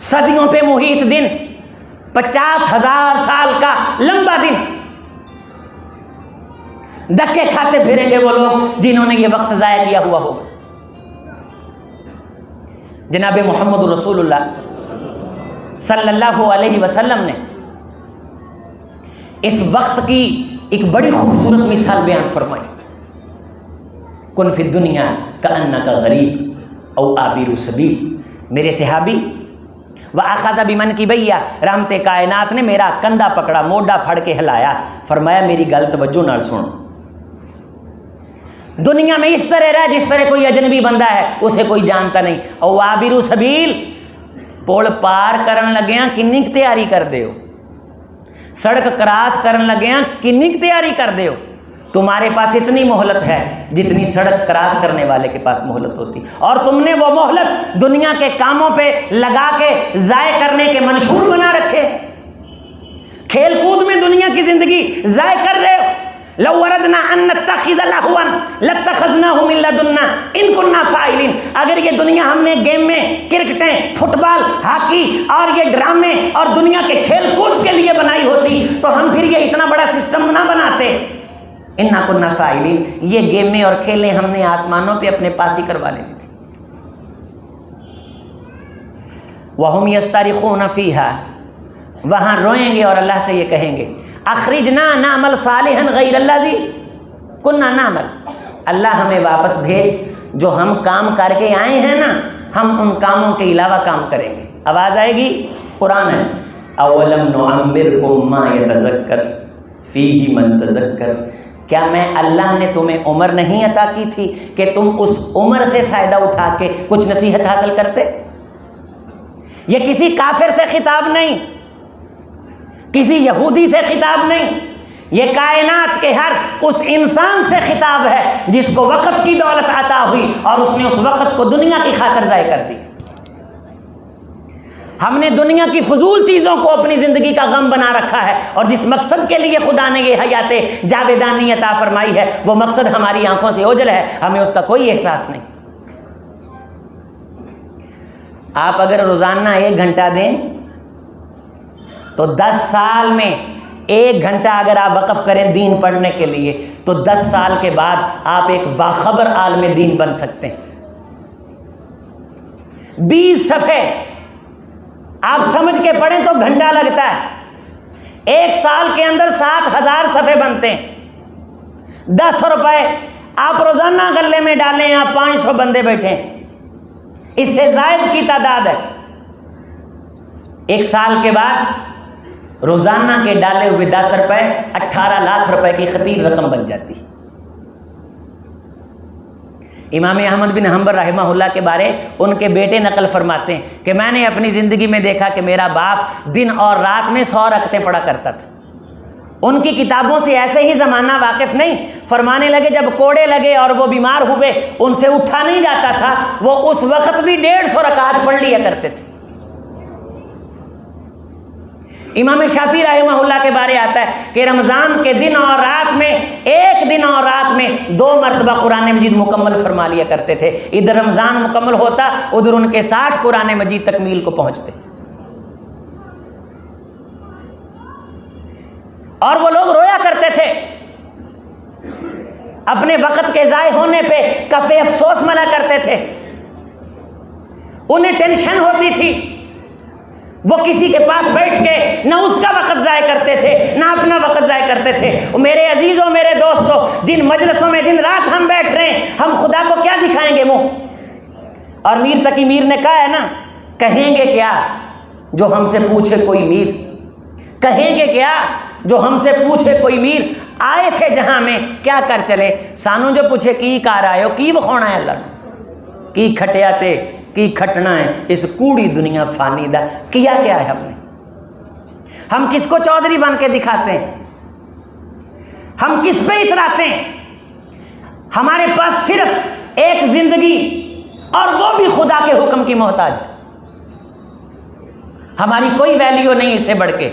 صدیوں پہ محیط دن، 50,000 سال کا لمبا دن، دھکے کھاتے پھریں گے وہ لوگ جنہوں نے یہ وقت ضائع کیا ہوا ہوگا۔ جناب محمد رسول اللہ صلی اللہ علیہ وسلم نے اس وقت کی ایک بڑی خوبصورت مثال بیان فرمائی، کن فی الدنیا کأنک غریب او عابر سبیل۔ میرے صحابی وَأَخَذَ بِمَنْكِبَيَّ رحمت کائنات نے میرا کندھا پکڑا، موڈا پھڑ کے ہلایا، فرمایا میری گل توجہ نال سن، دنیا میں اس طرح رہ جس طرح کوئی اجنبی بندہ ہے، اسے کوئی جانتا نہیں، او عابر سبیل، پول پار کرن لگیاں کنی کی تیاری کر دے ہو، سڑک کراس کرن لگیاں کنی کی تیاری کر دے ہو، تمہارے پاس اتنی مہلت ہے جتنی سڑک کراس کرنے والے کے پاس مہلت ہوتی، اور تم نے وہ مہلت دنیا کے کاموں پہ لگا کے ضائع کرنے کے منشور بنا رکھے، کھیل کود میں دنیا کی زندگی ضائع کر رہے ہو۔ لو وردنا ان نتخذ لہوا لاتخذناہ من لدنا ان کنا فاعلین، اگر یہ دنیا ہم نے گیم میں کرکٹیں، فٹ بال، ہاکی اور یہ ڈرامے اور دنیا کے کھیل کود کے لیے بنائی ہوتی تو ہم پھر یہ اتنا بڑا سسٹم نہ بناتے۔ انا کنا فاعلین، یہ گیمیں اور کھیلیں ہم نے آسمانوں پہ اپنے پاس ہی کروا لینی تھی۔ وہم یسترخون فیہا، وہاں روئیں گے اور اللہ سے یہ کہیں گے اخرجنا نعمل صالحا غیر الذی کننا نعمل، اللہ ہمیں واپس بھیج، جو ہم کام کر کے آئے ہیں نا ہم ان کاموں کے علاوہ کام کریں گے۔ آواز آئے گی، قرآن ہے، اولم نعمرکم ما یتذکر فیہ من تذکر، کیا میں اللہ نے تمہیں عمر نہیں عطا کی تھی کہ تم اس عمر سے فائدہ اٹھا کے کچھ نصیحت حاصل کرتے؟ یہ کسی کافر سے خطاب نہیں، کسی یہودی سے خطاب نہیں، یہ کائنات کے ہر اس انسان سے خطاب ہے جس کو وقت کی دولت عطا ہوئی اور اس نے اس وقت کو دنیا کی خاطر ضائع کر دی۔ ہم نے دنیا کی فضول چیزوں کو اپنی زندگی کا غم بنا رکھا ہے، اور جس مقصد کے لیے خدا نے یہ حیات جاویدانی عطا فرمائی ہے وہ مقصد ہماری آنکھوں سے اوجھل ہے، ہمیں اس کا کوئی احساس نہیں۔ آپ اگر روزانہ 1 گھنٹہ دیں تو 10 سال میں 1 گھنٹہ اگر آپ وقف کریں دین پڑھنے کے لیے تو 10 سال کے بعد آپ ایک باخبر عالم دین بن سکتے ہیں۔ 20 صفحے آپ سمجھ کے پڑھیں تو گھنٹہ لگتا ہے، 1 سال کے اندر 7,000 صفحے بنتے ہیں۔ 10 روپے آپ روزانہ غلے میں ڈالیں، آپ 500 بندے بیٹھیں، اس سے زائد کی تعداد ہے۔ 1 سال کے بعد روزانہ کے ڈالے ہوئے 10 روپے 18 لاکھ روپے کی خطیر رقم بن جاتی۔ امام احمد بن حنبل رحمہ اللہ کے بارے ان کے بیٹے نقل فرماتے ہیں کہ میں نے اپنی زندگی میں دیکھا کہ میرا باپ دن اور رات میں 100 رکعتیں پڑھا کرتا تھا۔ ان کی کتابوں سے ایسے ہی زمانہ واقف نہیں، فرمانے لگے جب کوڑے لگے اور وہ بیمار ہوئے، ان سے اٹھا نہیں جاتا تھا، وہ اس وقت بھی 150 رکعت پڑھ لیا کرتے تھے۔ امام شافعی رحمہ اللہ کے بارے آتا ہے کہ رمضان کے دن اور رات میں، 1 دن اور رات میں 2 مرتبہ قرآن مجید مکمل فرما لیا کرتے تھے۔ ادھر رمضان مکمل ہوتا، ادھر ان کے 60 قرآن مجید تکمیل کو پہنچتے، اور وہ لوگ رویا کرتے تھے، اپنے وقت کے ضائع ہونے پہ کف افسوس ملا کرتے تھے، انہیں ٹینشن ہوتی تھی، وہ کسی کے پاس بیٹھ کے نہ اس کا وقت ضائع کرتے تھے نہ اپنا وقت ضائع کرتے تھے۔ میرے عزیزوں، میرے دوستوں، جن مجلسوں میں دن رات ہم بیٹھ رہے ہیں، ہم خدا کو کیا دکھائیں گے منہ؟ اور میر تقی میر نے کہا ہے نا، کہیں گے کیا جو ہم سے پوچھے کوئی میر، کہیں گے کیا جو ہم سے پوچھے کوئی میر، آئے تھے جہاں میں کیا کر چلے، سانو جو پوچھے کی کار آئے ہو، کی بخونا ہے اللہ، کی کھٹیا تے کی کھٹنا ہے، اس کوڑی دنیا فانی دا کیا کیا ہے ہم نے؟ ہم کس کو چودھری بن کے دکھاتے ہیں؟ ہم کس پہ اتراتے ہیں؟ ہمارے پاس صرف ایک زندگی، اور وہ بھی خدا کے حکم کی محتاج ہے، ہماری کوئی ویلیو نہیں اس سے بڑھ کے۔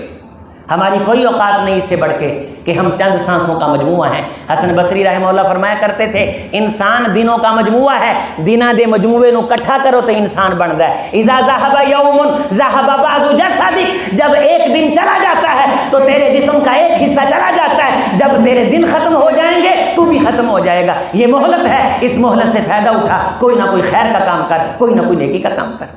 ہماری کوئی اوقات نہیں اس سے بڑھ کے کہ ہم چند سانسوں کا مجموعہ ہیں۔ حسن بصری رحمہ اللہ فرمایا کرتے تھے انسان دنوں کا مجموعہ ہے، دناں دے مجموعے نو کٹھا کرو تو انسان بنتا ہے۔ اذا ذہب یوم ذہب بعض جسدک، جب ایک دن چلا جاتا ہے تو تیرے جسم کا ایک حصہ چلا جاتا ہے، جب تیرے دن ختم ہو جائیں گے تو بھی ختم ہو جائے گا۔ یہ مہلت ہے، اس مہلت سے فائدہ اٹھا، کوئی نہ کوئی خیر کا کام کر، کوئی نہ کوئی نیکی کا کام کر۔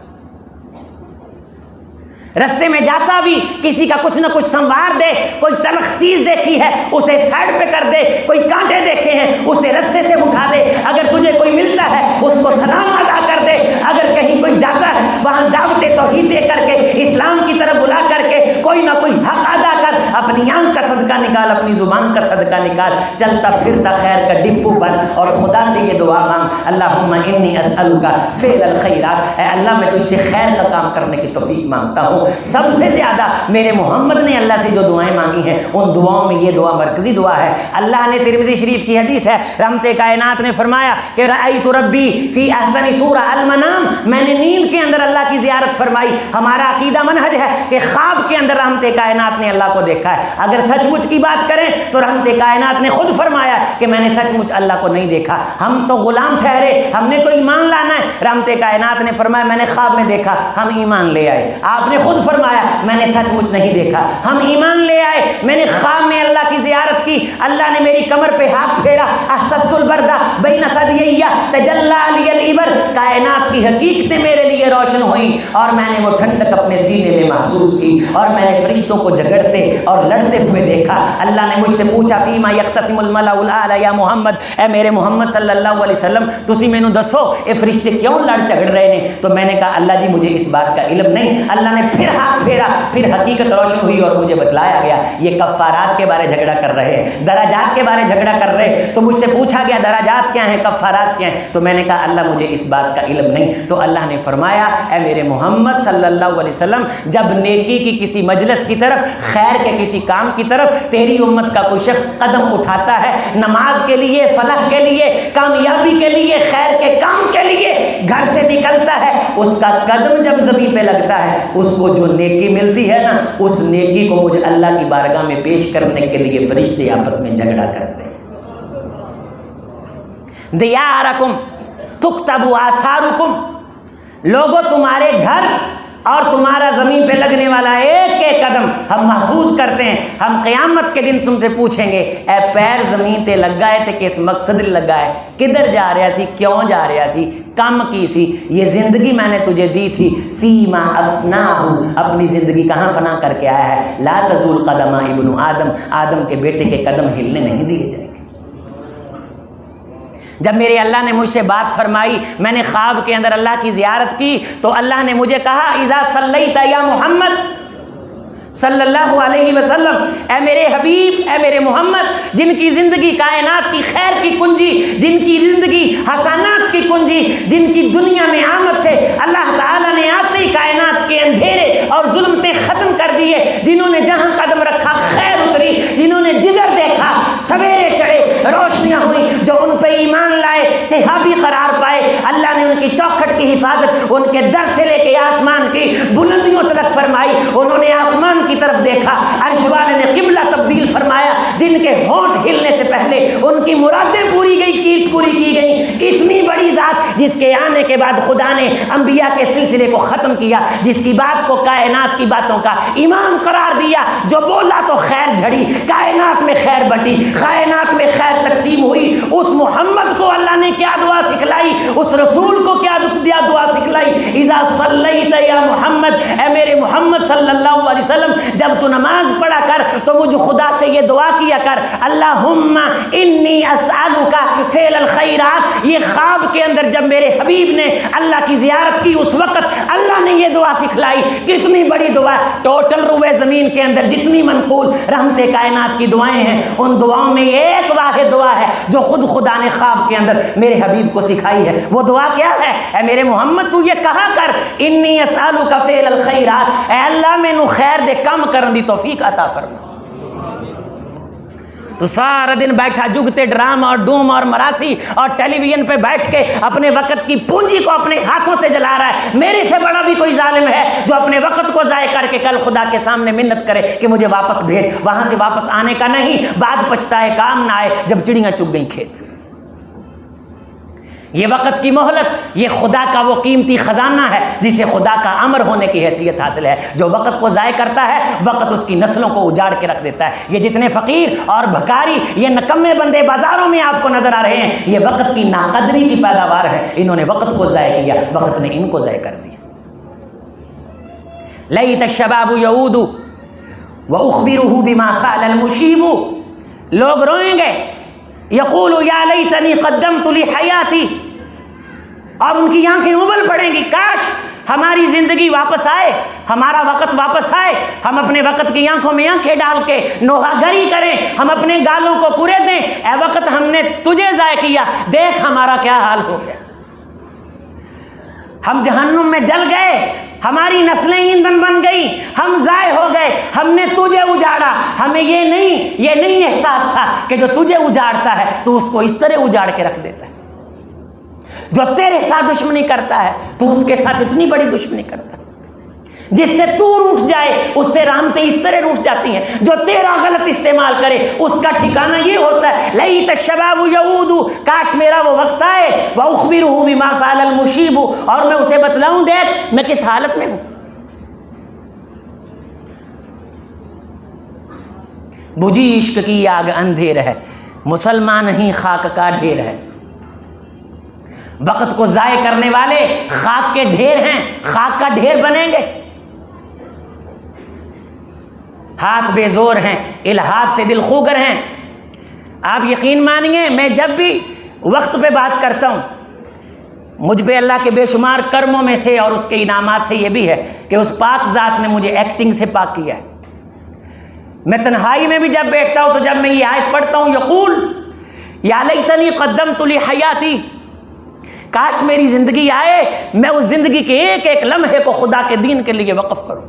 رستے میں جاتا بھی کسی کا کچھ نہ کچھ سنوار دے، کوئی تلخ چیز دیکھی ہے اسے سائڈ پہ کر دے، کوئی کانٹے دیکھے ہیں اسے رستے سے اٹھا دے، اگر تجھے کوئی ملتا ہے اس کو سلام ادا کر دے، اگر کہیں کوئی جاتا ہے وہاں دعوت توحید دے کر کے اسلام کی طرف بلا کر کے کوئی نہ کوئی حق ادا کر، اپنی آنکھ کا صدقہ نکال، اپنی زبان کا صدقہ نکال، چلتا پھرتا خیر کا ڈپو بن اور خدا سے یہ دعا مانگ اللہم انی اسألک فعل الخیرات، اے اللہ میں تجھ سے خیر کا کام کرنے کی توفیق مانگتا ہوں۔ سب سے زیادہ میرے محمد نے اللہ سے جو دعائیں مانگی ہیں ان دعاؤں میں یہ دعا مرکزی دعا ہے۔ اللہ نے ترمذی شریف کی حدیث ہے، رحمت کائنات نے فرمایا کہ رأیت ربی فی احسن سورہ المنام، میں نے نیند کے اندر اللہ کی زیارت فرمائی۔ ہمارا عقیدہ منہج ہے کہ خواب کے اندر رحمت کائنات نے اللہ کو دیکھا ہے۔ اگر سچ مچ کی بات کریں تو رحمت کائنات نے خود فرمایا کہ میں نے سچ مچ اللہ کو نہیں دیکھا، ہم تو غلام ٹھہرے، ہم نے تو ایمان لانا ہے۔ رحمت کائنات نے فرمایا میں نے خواب میں دیکھا، ہم ایمان لے آئے۔ آپ نے خود فرمایا میں نے سچ مچ نہیں دیکھا، ہم ایمان لے آئے۔ میں نے خواب میں اللہ کی زیارت کی، اللہ نے میری کمر پہ ہاتھ پھیرا، احسست البردہ بین ثدییہ تجلی علی العبر، کائنات کی حقیقتیں میرے لیے روشن ہوئیں اور میں نے وہ ٹھنڈک اپنے سینے میں محسوس کی اور میں نے فرشتوں کو جھگڑتے اور لڑتے ہوئے دیکھا۔ اللہ نے مجھ سے پوچھا فیما یختصم الملأ الاعلی یا محمد، اے میرے محمد صلی اللہ علیہ وسلم تسی مینو دسو اے فرشتے کیوں لڑ جھگڑ رہے نے؟ تو میں نے کہا اللہ جی مجھے اس بات کا علم نہیں۔ اللہ نے پھر ہاتھ پھیرا، پھر حقیقت روشن ہوئی اور مجھے بتلایا گیا یہ کفارات کے بارے جھگڑا کر رہے ہیں، درجات کے بارے جھگڑا کر رہے۔ تو مجھ سے پوچھا گیا درجات کیا ہیں، کفارات کیا ہیں؟ تو میں نے کہا اللہ مجھے اس بات کا علم نہیں۔ تو اللہ نے فرمایا اے میرے محمد صلی اللہ علیہ وسلم جب نیکی کی کسی مجلس کی طرف، خیر کے کسی کام کی طرف تیری امت کا کوئی شخص قدم اٹھاتا ہے، نماز کے لیے، فلاح کے لیے، کامیابی کے لیے، خیر کے کام کے لیے گھر سے نکلتا ہے، اس کا قدم جب زمین پہ لگتا ہے اس کو جو نیکی ملتی ہے نا، اس نیکی کو مجھے اللہ کی بارگاہ میں پیش کرنے کے لیے فرشتے آپس میں جھگڑا کرتے ہیں۔ دیارکم تکتب آثارکم، لوگوں تمہارے گھر اور تمہارا زمین پہ لگنے والا ایک ایک قدم ہم محفوظ کرتے ہیں۔ ہم قیامت کے دن تم سے پوچھیں گے اے پیر زمین تے لگا ہے تے کس مقصد لگا ہے، کدھر جا رہا سی، کیوں جا رہا سی، کم کی سی، یہ زندگی میں نے تجھے دی تھی، فیما افناہ، اپنی زندگی کہاں فنا کر کے آیا ہے۔ لا تزول قدم ابن آدم، آدم کے بیٹے کے قدم ہلنے نہیں دیے جائیں گے۔ جب میرے اللہ نے مجھ سے بات فرمائی، میں نے خواب کے اندر اللہ کی زیارت کی تو اللہ نے مجھے کہا اذا صلیت یا محمد صلی اللہ علیہ وسلم، اے میرے حبیب، اے میرے محمد جن کی زندگی کائنات کی خیر کی کنجی، جن کی زندگی حسنات کی کنجی، جن کی دنیا میں آمد سے اللہ تعالیٰ نے آتے ہی کائنات کے اندھیرے اور ظلمتیں ختم کر دیے، جنہوں نے جہاں قدم رکھا خیر اتری، جنہوں نے جدھر دیکھا سویرے چڑھے، روشنیاں ہوئیں، جو ان پہ ایمان لائے صحابی قرار پائے، اللہ نے ان کی چوکھٹ کی حفاظت ان کے در سے لے کے آسمان کی بلندیوں تک فرمائی۔ انہوں نے آسمان کی طرف دیکھا، عرش والے نے قبلہ تبدیل فرمایا، جن کے ہونٹ ہلنے سے پہلے ان کی مرادیں پوری کی گئیں۔ اتنی بڑی ذات جس کے آنے کے بعد خدا نے انبیاء کے سلسلے کو ختم کیا، جس کی بات کو کائنات کی باتوں کا امام قرار دیا، جو بولا تو خیر جھڑی، کائنات میں خیر بٹی، کائنات میں خیر تقسیم ہوئی۔ اس محمد کو اللہ نے کیا دعا سکھلائی، اس رسول کو کیا دعا سکھلائی، اذا صلیت یا محمد، اے میرے محمد صلی اللہ علیہ وسلم جب تو نماز پڑھا کر تو مجھ خدا سے یہ دعا کیا کر اللہم انی اسألک فعل الخیرات۔ یہ خواب کے اندر جب میرے حبیب نے اللہ کی زیارت کی اس وقت اللہ نے یہ دعا سکھلائی۔ کتنی بڑی دعا، ٹوٹل روئے زمین کے اندر جتنی منقول رحمت کائنات کی دعائیں ہیں ان دعاؤں میں ایک واحد دعا ہے جو خود خدا نے خواب کے اندر میرے حبیب کو سکھائی ہے۔ وہ دعا کیا ہے؟ اے میرے محمد تو یہ کہا کر انی اسألک فعل الخیرات، اے اللہ میں نو خیر دے کم کرن دی توفیق عطا فرما۔ تو سارا دن بیٹھا جگتے ڈرام اور ڈوم اور مراسی اور ٹیلی ویژن پہ بیٹھ کے اپنے وقت کی پونجی کو اپنے ہاتھوں سے جلا رہا ہے. میرے سے بڑا بھی کوئی ظالم ہے جو اپنے وقت کو ضائع کر کے کل خدا کے سامنے منت کرے کہ مجھے واپس بھیج. وہاں سے واپس آنے کا نہیں, بعد پچھتائے کام نہ آئے جب چڑیاں چگ گئیں کھیت. یہ وقت کی مہلت یہ خدا کا وہ قیمتی خزانہ ہے جسے خدا کا امر ہونے کی حیثیت حاصل ہے. جو وقت کو ضائع کرتا ہے وقت اس کی نسلوں کو اجاڑ کے رکھ دیتا ہے. یہ جتنے فقیر اور بھکاری یہ نکمے بندے بازاروں میں آپ کو نظر آ رہے ہیں, یہ وقت کی ناقدری کی پیداوار ہے. انہوں نے وقت کو ضائع کیا, وقت نے ان کو ضائع کر دیا. لیت الشباب یعود واخبرہ بما فعل المشیب. لوگ روئیں گے, یقول یا لیتنی قدمت لحیاتی, اور ان کی آنکھیں ابل پڑیں گی, کاش ہماری زندگی واپس آئے, ہمارا وقت واپس آئے, ہم اپنے وقت کی آنکھوں میں آنکھیں ڈال کے نوحہ گری کریں, ہم اپنے گالوں کو کرے دیں, اے وقت ہم نے تجھے ضائع کیا, دیکھ ہمارا کیا حال ہو گیا. ہم جہنم میں جل گئے, ہماری نسلیں ایندھن بن گئی, ہم ضائع ہو گئے, ہم نے تجھے اجاڑا. ہمیں یہ نہیں احساس تھا کہ جو تجھے اجاڑتا ہے تو اس کو اس طرح اجاڑ کے رکھ دیتا ہے. جو تیرے ساتھ دشمنی کرتا ہے تو اس کے ساتھ اتنی بڑی دشمنی کرتا ہے. جس سے تو روٹھ جائے اس سے رحمتیں اس طرح روٹھ جاتی ہیں. جو تیرا غلط استعمال کرے اس کا ٹھکانہ یہ ہوتا ہے, لیت الشباب یعود, کاش میرا وہ وقت آئے, واخبرہ بما فعل المشیب, اور میں اسے بتلاؤں دیکھ میں کس حالت میں ہوں. بجھی عشق کی آگ اندھیر ہے, مسلمان ہی خاک کا ڈھیر ہے. وقت کو ضائع کرنے والے خاک کے ڈھیر ہیں, خاک کا ڈھیر بنیں گے. ہاتھ بے زور ہیں, الہات سے دل خوگر ہیں. آپ یقین مانیے میں جب بھی وقت پہ بات کرتا ہوں, مجھ پہ اللہ کے بے شمار کرموں میں سے اور اس کے انعامات سے یہ بھی ہے کہ اس پاک ذات نے مجھے ایکٹنگ سے پاک کیا ہے. میں تنہائی میں بھی جب بیٹھتا ہوں تو جب میں یہ آیت پڑھتا ہوں, یقول یا لیتنی قدمت لحیاتی, کاش میری زندگی آئے میں اس زندگی کے ایک ایک لمحے کو خدا کے دین کے لیے وقف کروں.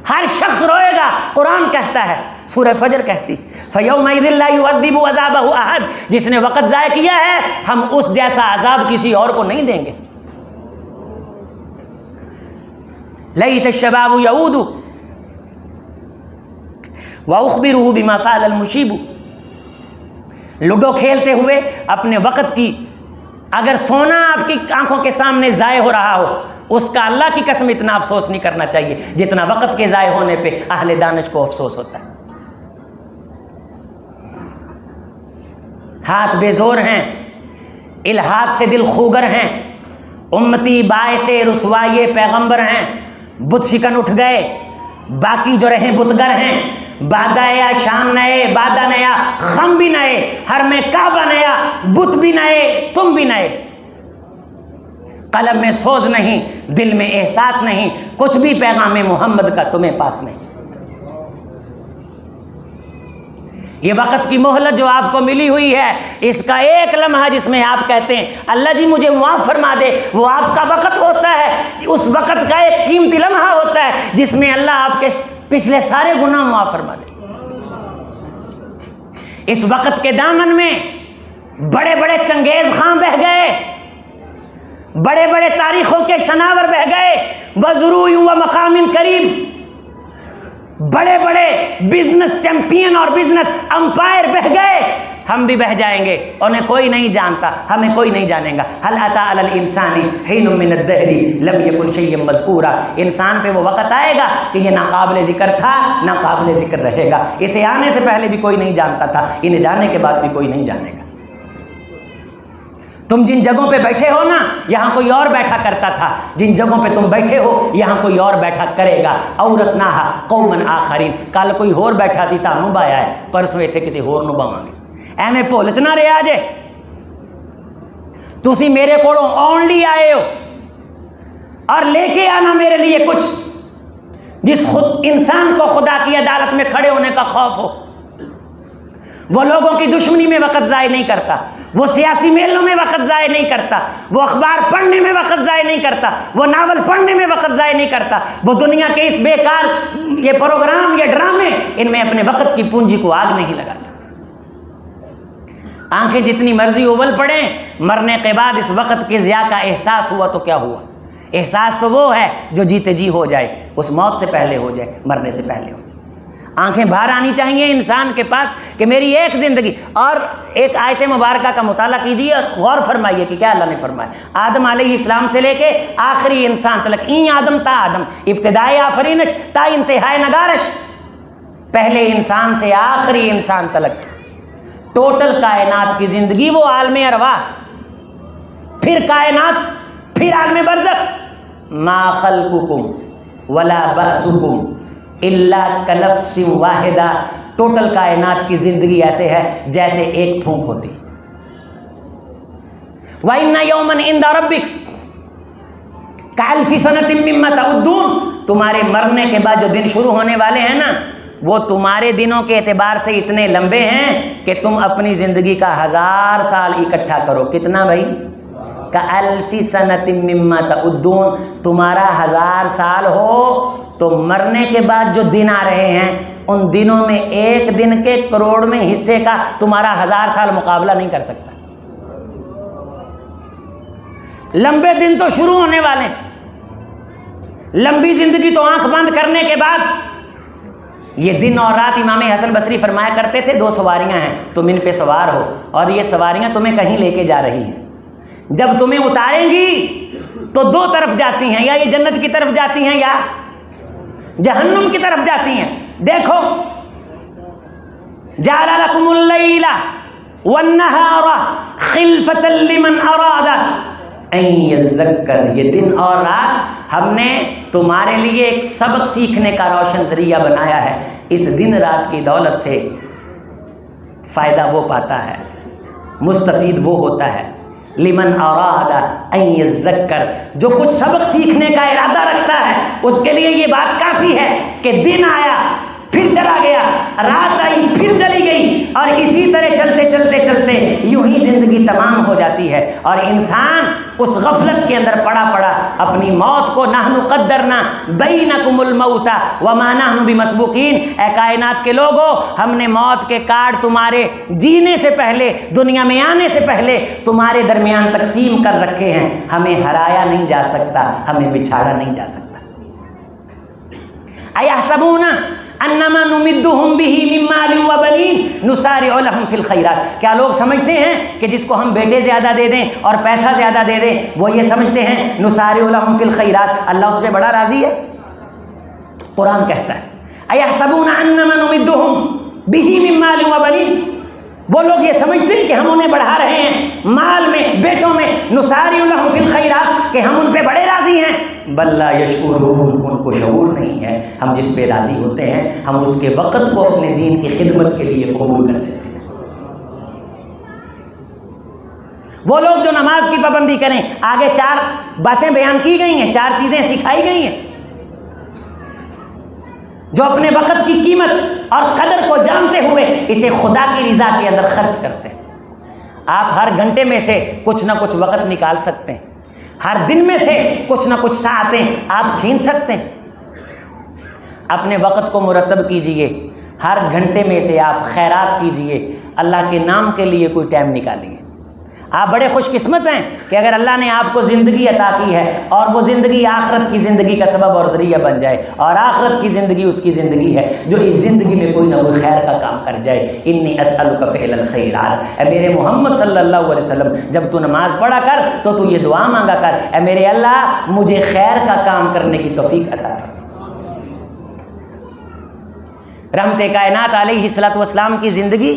ہر شخص روئے گا, قرآن کہتا ہے, سورہ فجر کہتی فَيَوْمَئِذٍ لَا يُعَذِّبُ عَذَابَهُ أَحَدٌ, جس نے وقت ضائع کیا ہے ہم اس جیسا عذاب کسی اور کو نہیں دیں گے. لیت الشباب یعود واخبرہ بما فعل المشیب. لوڈو کھیلتے ہوئے اپنے وقت کی, اگر سونا آپ کی آنکھوں کے سامنے ضائع ہو رہا ہو اس کا اللہ کی قسم اتنا افسوس نہیں کرنا چاہیے جتنا وقت کے ضائع ہونے پہ اہل دانش کو افسوس ہوتا ہے. ہاتھ بے زور ہیں, الہات سے دل خوگر ہیں, امتی باعث رسوائی پیغمبر ہیں. بت شکن اٹھ گئے, باقی جو رہیں بتگر ہیں. بادہ یا شام نئے, بادہ نیا, خم بھی نئے, ہر میں کعبہ نیا, بت بھی نئے, تم بھی نئے. قلم میں سوز نہیں, دل میں احساس نہیں, کچھ بھی پیغام محمد کا تمہیں پاس نہیں. یہ وقت کی مہلت جو آپ کو ملی ہوئی ہے, اس کا ایک لمحہ جس میں آپ کہتے ہیں اللہ جی مجھے معاف فرما دے, وہ آپ کا وقت ہوتا ہے. اس وقت کا ایک قیمتی لمحہ ہوتا ہے جس میں اللہ آپ کے پچھلے سارے گناہ معاف فرما دے. اس وقت کے دامن میں بڑے بڑے چنگیز خاں بہ گئے, بڑے بڑے تاریخوں کے شناور بہ گئے, وزروع و مقام کریم, بڑے بڑے بزنس چیمپئن اور بزنس امپائر بہ گئے. ہم بھی بہ جائیں گے, انہیں کوئی نہیں جانتا, ہمیں کوئی نہیں جانے گا. هل اتى على الانسان حين من الدهر لم يكن شيئا مذكورا. انسان پہ وہ وقت آئے گا کہ یہ ناقابل ذکر تھا, ناقابل ذکر رہے گا. اسے آنے سے پہلے بھی کوئی نہیں جانتا تھا, انہیں جانے کے بعد بھی کوئی نہیں جانے گا. تم جن جگہوں پہ بیٹھے ہو نا, یہاں کوئی اور بیٹھا کرتا تھا. جن جگہوں پہ تم بیٹھے ہو یہاں کوئی اور بیٹھا کرے گا. اورثناھا قوما آخرین. کل کوئی اور بیٹھا سی تانوں بایا ہے, پرسوں ایتھے کسی ہور نوں باواں گے. ایویں بھول چ نہ رہیا جے, تسی میرے کولوں اونلی آئے ہو اور لے کے آنا میرے لیے کچھ جس خود انسان کو خدا کی عدالت میں کھڑے ہونے کا خوف ہو. وہ لوگوں کی دشمنی میں وقت ضائع نہیں کرتا, وہ سیاسی میلوں میں وقت ضائع نہیں کرتا, وہ اخبار پڑھنے میں وقت ضائع نہیں کرتا, وہ ناول پڑھنے میں وقت ضائع نہیں کرتا, وہ دنیا کے اس بیکار یہ پروگرام یہ ڈرامے ان میں اپنے وقت کی پونجی کو آگ نہیں لگاتا. آنکھیں جتنی مرضی ابل پڑیں، مرنے کے بعد اس وقت کے ضیاء کا احساس ہوا تو کیا ہوا؟ احساس تو وہ ہے جو جیتے جی ہو جائے، اس موت سے پہلے ہو جائے، مرنے سے پہلے ہو جائے۔ آنکھیں باہر آنی چاہیے انسان کے پاس کہ میری ایک زندگی۔ اور ایک آیت مبارکہ کا مطالعہ کیجیے اور غور فرمائیے کہ کیا اللہ نے فرمایا۔ آدم علیہ السلام سے لے کے آخری انسان تلک، این آدم تا آدم، ابتدائی آفرینش تا انتہائی نگارش، پہلے انسان سے آخری انسان تلک ٹوٹل کائنات کی زندگی، وہ عالم ارواح، پھر کائنات، پھر عالم برزخ۔ ما خلقکم ولا بعثکم الا کنفس واحدہ، ٹوٹل کائنات کی زندگی ایسے ہے جیسے ایک پھونک ہوتی۔ وَإِنَّ يَوْمًا عِندَ رَبِّكَ كَأَلْفِ سَنَةٍ مِّمَّا تَعُدُّونَ، تمہارے مرنے کے بعد جو دن شروع ہونے والے ہیں نا، وہ تمہارے دنوں کے اعتبار سے اتنے لمبے ہیں کہ تم اپنی زندگی کا 1000 سال اکٹھا کرو۔ کتنا بھائی؟ کَأَلْفِ سَنَةٍ مِّمَّا تَعُدُّونَ، تمہارا 1000 سال ہو تو مرنے کے بعد جو دن آ رہے ہیں ان دنوں میں ایک دن کے کروڑویں حصے کا تمہارا 1000 سال مقابلہ نہیں کر سکتا۔ لمبے دن تو شروع ہونے والے، لمبی زندگی تو آنکھ بند کرنے کے بعد۔ یہ دن اور رات، امام حسن بصری فرمایا کرتے تھے 2 سواریاں ہیں، تم ان پہ سوار ہو اور یہ سواریاں تمہیں کہیں لے کے جا رہی ہیں۔ جب تمہیں اتاریں گی تو 2 طرف جاتی ہیں، یا یہ جنت کی طرف جاتی ہیں یا جہنم کی طرف جاتی ہیں۔ دیکھو، جعل لکم اللیل والنہار خلفۃ لمن اراد ان یذکر، یہ دن اور رات ہم نے تمہارے لیے ایک سبق سیکھنے کا روشن ذریعہ بنایا ہے۔ اس دن رات کی دولت سے فائدہ وہ پاتا ہے، مستفید وہ ہوتا ہے، لمن اراد ان یذکر، جو کچھ سبق سیکھنے کا ارادہ رکھتا ہے اس کے لیے یہ بات کافی ہے کہ دن آیا پھر چلا گیا، رات آئی پھر چلی گئی، اور اسی طرح چلتے چلتے چلتے یوں ہی زندگی تمام ہو جاتی ہے، اور انسان اس غفلت کے اندر پڑا پڑا اپنی موت کو، نحن قدرنا بینکم الموت وما نحن بمسبوقین، اے کائنات کے لوگوں، ہم نے موت کے کارڈ تمہارے جینے سے پہلے، دنیا میں آنے سے پہلے تمہارے درمیان تقسیم کر رکھے ہیں، ہمیں ہرایا نہیں جا سکتا، ہمیں بچھاڑا نہیں جا سکتا۔ ایحسبون انما نمدہم بہ من مال وبنین نسارع لہم فی الخیرات، کیا لوگ سمجھتے ہیں کہ جس کو ہم بیٹے زیادہ دے دیں اور پیسہ زیادہ دے دیں وہ یہ سمجھتے ہیں نسارع لہم فی الخیرات، اللہ اس پہ بڑا راضی ہے؟ قرآن کہتا ہے ایحسبون انما نمدہم بہ من مال وبنین، وہ لوگ یہ سمجھتے ہیں کہ ہم انہیں بڑھا رہے ہیں مال میں، بیٹوں میں، نسارع لہم فی الخیرات، کہ ہم ان پہ بڑے راضی ہیں۔ بل لا یشعرون، ان کو شعور نہیں ہے، ہم جس پہ راضی ہوتے ہیں ہم اس کے وقت کو اپنے دین کی خدمت کے لیے قبول کر لیتے ہیں۔ وہ لوگ جو نماز کی پابندی کریں، آگے 4 باتیں بیان کی گئی ہیں، 4 چیزیں سکھائی گئی ہیں، جو اپنے وقت کی قیمت اور قدر کو جانتے ہوئے اسے خدا کی رضا کے اندر خرچ کرتے ہیں۔ آپ ہر گھنٹے میں سے کچھ نہ کچھ وقت نکال سکتے ہیں، ہر دن میں سے کچھ نہ کچھ ساعتیں آپ چھین سکتے ہیں۔ اپنے وقت کو مرتب کیجئے، ہر گھنٹے میں سے آپ خیرات کیجئے، اللہ کے نام کے لیے کوئی ٹائم نکالیے۔ آپ بڑے خوش قسمت ہیں کہ اگر اللہ نے آپ کو زندگی عطا کی ہے اور وہ زندگی آخرت کی زندگی کا سبب اور ذریعہ بن جائے، اور آخرت کی زندگی اس کی زندگی ہے جو اس زندگی میں کوئی نہ کوئی خیر کا کام کر جائے۔ انی اسألک فعل الخیرات، اے میرے محمد صلی اللہ علیہ وسلم، جب تو نماز پڑھا کر تو یہ دعا مانگا کر، اے میرے اللہ مجھے خیر کا کام کرنے کی توفیق عطا فرما۔ رحمت کائنات علیہ الصلوۃ والسلام کی زندگی